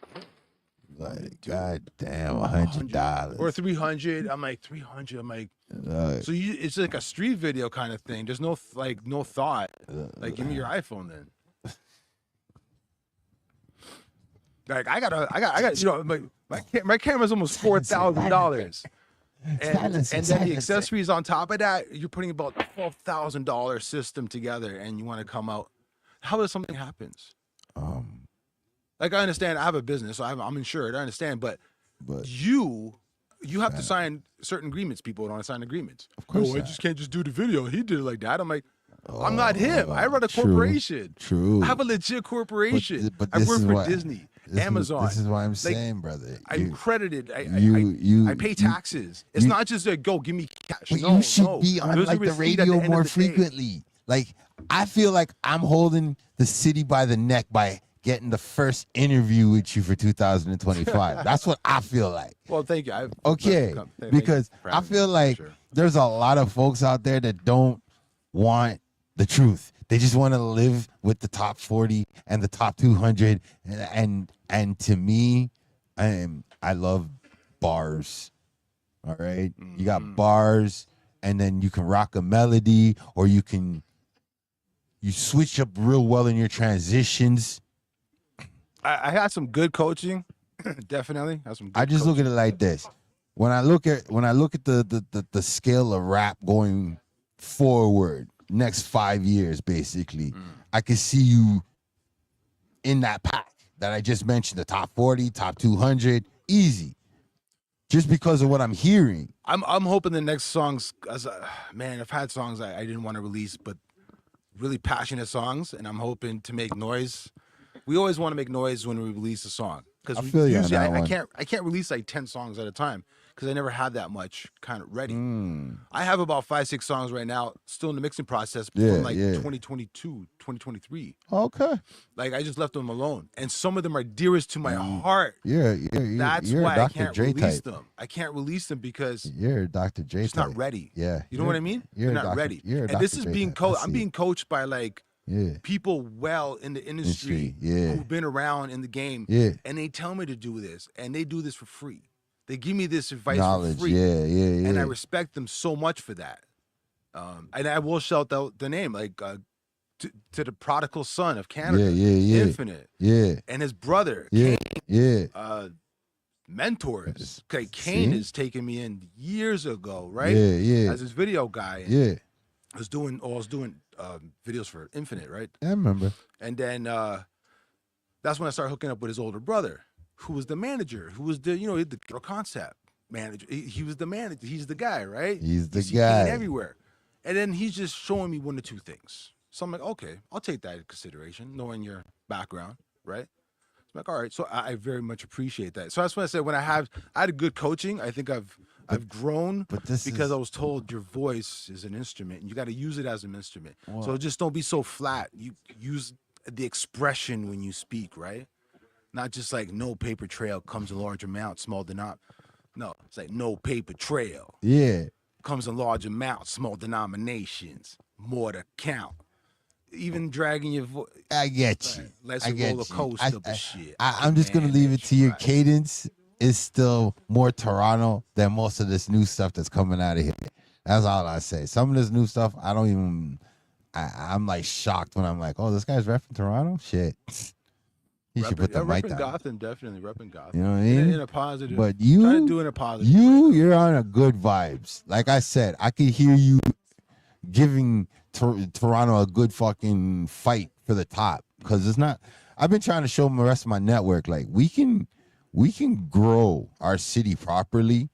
Like, God damn, $100. Or 300. I'm like 300. I'm like, Like, so it's like a street video kind of thing. There's no no thought. Like, give me your iPhone then. Like I got you know my camera's almost $4,000. And then the accessories on top of that, you're putting about $12,000 system together, and you want to come out. How does something happens? Like, I understand I have a business, so I'm insured. I understand, but you have to sign certain agreements. People don't sign agreements. Of course I not. just can't just do the video. He did it like that. I'm like, I'm not him. I run a true, corporation. True. I have a legit corporation. But I this work is for why- Disney, this is- Amazon. This is why I'm saying, brother. I'm credited. I pay you- taxes. It's you- not just like, go give me cash. But no, you should no. be on There's a like the receipt at radio end of more the day. frequently. Like, I feel like I'm holding the city by the neck by getting the first interview with you for 2025. That's what I feel like. Well, thank you. Okay, thank you because for I having me, feel like for sure. there's a lot of folks out there that don't want the truth. They just want to live with the top 40 and the top 200. And to me, I love bars. All right, you got bars, and then you can rock a melody, or you switch up real well in your transitions. I had some good coaching, definitely. Had some. Good I just look coaching. at it like this. When I look at the scale of rap going forward, next 5 years, basically, I can see you in that pack that I just mentioned, the top 40, top 200, easy. Just because of what I'm hearing. I'm hoping the next songs, man, I've had songs I didn't want to release, but really passionate songs, and I'm hoping to make noise. We always want to make noise when we release a song, because I feel you on usually that I one. can't release like 10 songs at a time because I never had that much kind of ready. I have about 5-6 songs right now, still in the mixing process Yeah, from like yeah. 2022, 2023. Okay. Like, I just left them alone, and some of them are dearest to my heart. You're That's you're a why I Dr. can't Dre release type. them. I can't release them because You're a Dr. Dre it's type. not ready. Yeah. You know what I mean? You're You're not Dr. ready. You're a And this Dr. is Dre being type. I coached. I'm see. being coached by like people well in the industry who've been around in the game, and they tell me to do this, and they do this for free. They give me this advice for free, and I respect them so much for that. And I will shout out the name, like to the prodigal son of Canada, Infinite, and his brother, Kane, mentors. Okay, Kane has taken me in years ago, right? As his video guy. I was doing videos for Infinite, right? I remember. And then that's when I started hooking up with his older brother, who was the manager, who was the the concept manager. He was the manager. He's the guy, right? He's the guy everywhere. And then he's just showing me one or two things. So I'm like, okay, I'll take that into consideration, knowing your background, right? I'm like, all right. So I very much appreciate that. So that's when I said, when I had a good coaching, I think I've grown, because I was told your voice is an instrument and you got to use it as an instrument. Wow. So just don't be so flat. You use the expression when you speak, right? Not just like no paper trail comes in large amount, small denom. No, it's like no paper trail. Yeah. Comes in large amounts, small denominations, more to count. Even dragging your voice. I get you. Let's roller coaster shit. I'm just going to leave it to your cadence. Is still more Toronto than most of this new stuff that's coming out of here. That's all I say. Some of this new stuff, I don't even. I'm like shocked when I'm like, oh, this guy's repping Toronto. Shit, he should put the mic down. Gotham, definitely repping Gotham. You know what I mean? In a positive. But you, try to do it in a positive. You're on a good vibes. Like I said, I could hear you giving Toronto a good fucking fight for the top, because it's not. I've been trying to show the rest of my network like we can grow our city properly.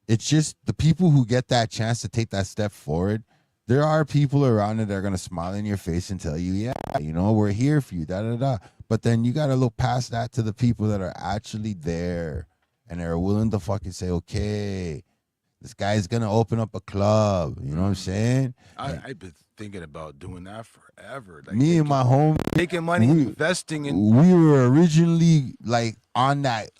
It's just the people who get that chance to take that step forward. There are people around it that are going to smile in your face and tell you, yeah, we're here for you, da-da-da. But then you got to look past that to the people that are actually there and are willing to fucking say, okay, this guy's going to open up a club. You know what I'm saying? I've been thinking about doing that forever. Like me and my home making money, investing in. We were originally like on that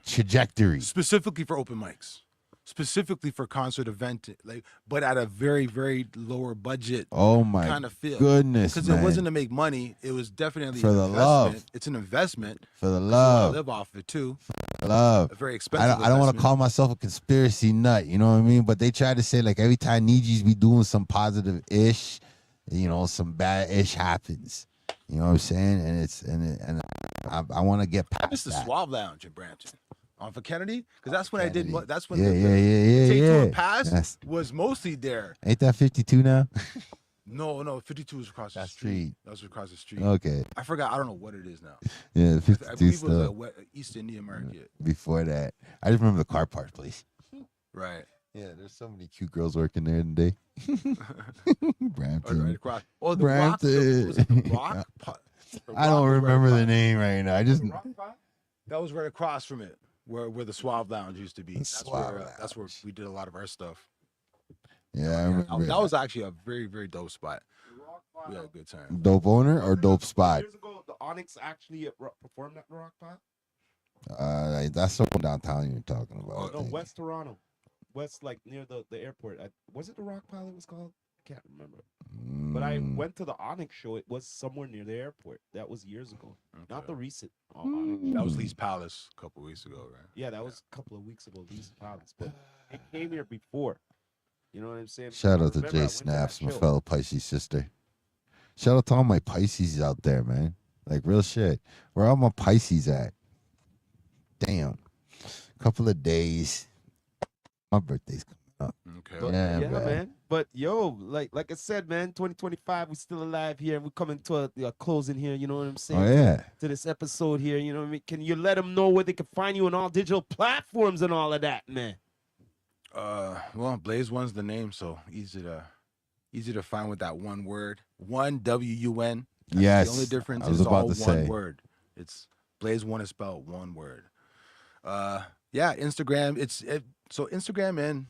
trajectory, specifically for open mics, specifically for concert event, like, but at a very, very lower budget. Oh my kind of feel. Goodness, because it wasn't to make money. It was definitely for the love. It's an investment for the love. I live off it too. Love. A very expensive. I don't want to call myself a conspiracy nut. You know what I mean? But they try to say like every time Niji's be doing some positive ish, some bad ish happens. You know what I'm saying? And I want to get past I missed the that. Suave Lounge in Brampton. For Kennedy, because that's when Kennedy. I did. That's when the Take Two Pass was mostly there. Ain't that 52 now? No, 52 is across the street. That was across the street. Okay. I forgot. I don't know what it is now. Yeah, 52 I believe still. it was a East India Market. Before that, I just remember the car parts place. Right. Yeah, there's so many cute girls working there today. Brampton. Right across. Oh, the Brampton. Rock. The Rock. I don't remember the name right now. I just. That was right across from it, where the Suave Lounge used to be. That's where we did a lot of our stuff. Yeah, I remember. That was actually a very, very dope spot. We had a good time. Dope owner or dope spot? Years ago, the Onyx actually performed at the Rock Pot. That's the one downtown you're talking about. No, West Toronto, West, like near the airport. Was it the Rock Pot? It was called. I can't remember. But I went to the Onyx show. It was somewhere near the airport. That was years ago, not the recent. Onyx. That was Lee's Palace a couple weeks ago, right? Yeah, that was a couple of weeks ago. Lee's Palace, but it came here before. You know what I'm saying? Shout out to Jay Snaps, my fellow Pisces sister. Shout out to all my Pisces out there, man. Like real shit. Where all my Pisces at? Damn. Couple of days. My birthday's coming up. Okay. Yeah, man. But yo, like I said, man, 2025, we still alive here, and we're coming to a closing here. You know what I'm saying? Oh yeah. To this episode here, you know what I mean? Can you let them know where they can find you on all digital platforms and all of that, man? Well, Blaze One's the name, so easy to find with that one word. One WUN. Yes. The only difference is all one one word. It's Blaze One is spelled one word. Yeah, Instagram. So Instagram and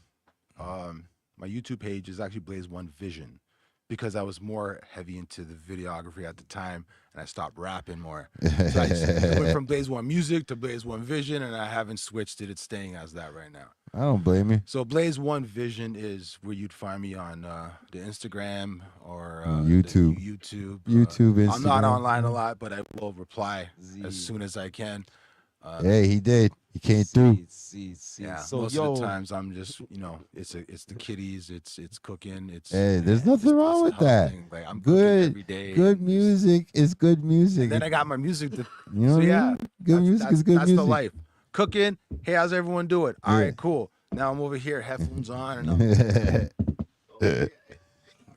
my YouTube page is actually Blaze One Vision. because I was more heavy into the videography at the time, and I stopped rapping more. So I went from Blaze One Music to Blaze One Vision, and I haven't switched it. It's staying as that right now. I don't blame you. So Blaze One Vision is where you'd find me on the Instagram or YouTube. YouTube. Instagram. I'm not online a lot, but I will reply as soon as I can. Hey, he did. He came through. Yeah, So, most yo, of the times I'm just, it's the kiddies, it's cooking, it's. Hey, there's nothing wrong with that. Like I'm Good, every day. good music is good music. And then I got my music. You know what I mean? Good music is good that's music. the life. Cooking. Hey, how's everyone doing? All right, cool. Now I'm over here, headphones on, and I'm. Right.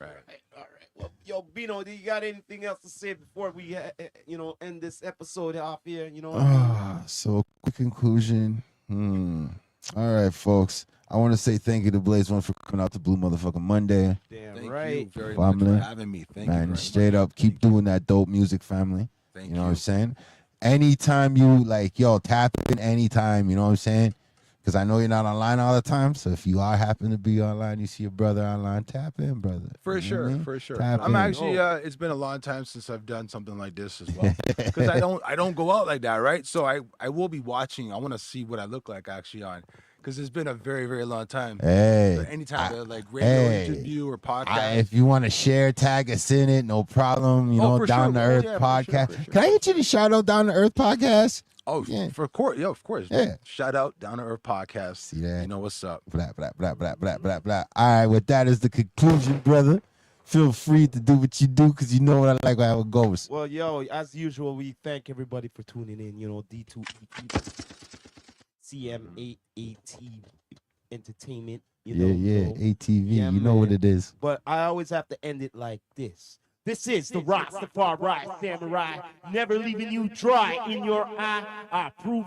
All right. Well, yo, Bino, do you got anything else to say before we, end this episode off here? So quick conclusion. All right, folks. I want to say thank you to Blaze One for coming out to Blue Motherfucking Monday. Damn Thank right. you very Family. much for having me. Thank you. Man, Very straight much. up, keep doing that dope music, family. Thank You know what I'm saying? Anytime you tap in anytime, you know what I'm saying? Because I know you're not online all the time. So if you are happen to be online, you see your brother online, tap in, brother. For You know what I sure, mean? for sure. Tap I'm in. actually. It's been a long time since I've done something like this as well. Because I don't go out like that, right? So I will be watching. I want to see what I look like actually on. Because it's been a very, very long time. Hey. So anytime radio interview or podcast. If you want to share, tag us in it, no problem. You know, for Down sure. to Earth Yeah, podcast. for sure. Can I get you to shout out Down to Earth podcast? Oh, Yeah. of course. Yeah, of course. Yeah. Shout out Down to Earth podcast. See that? You know what's up. Blah, blah, blah, blah, blah, blah, blah. All right, with that is the conclusion, brother. Feel free to do what you do because you know what I like how it goes. Well, yo, as usual, we thank everybody for tuning in. D2EP, CM8AT Entertainment. ATV. Yeah, you know what man. it is. But I always have to end it like this. This is the Rastafari Samurai, never leaving you dry in your eye. I prove this.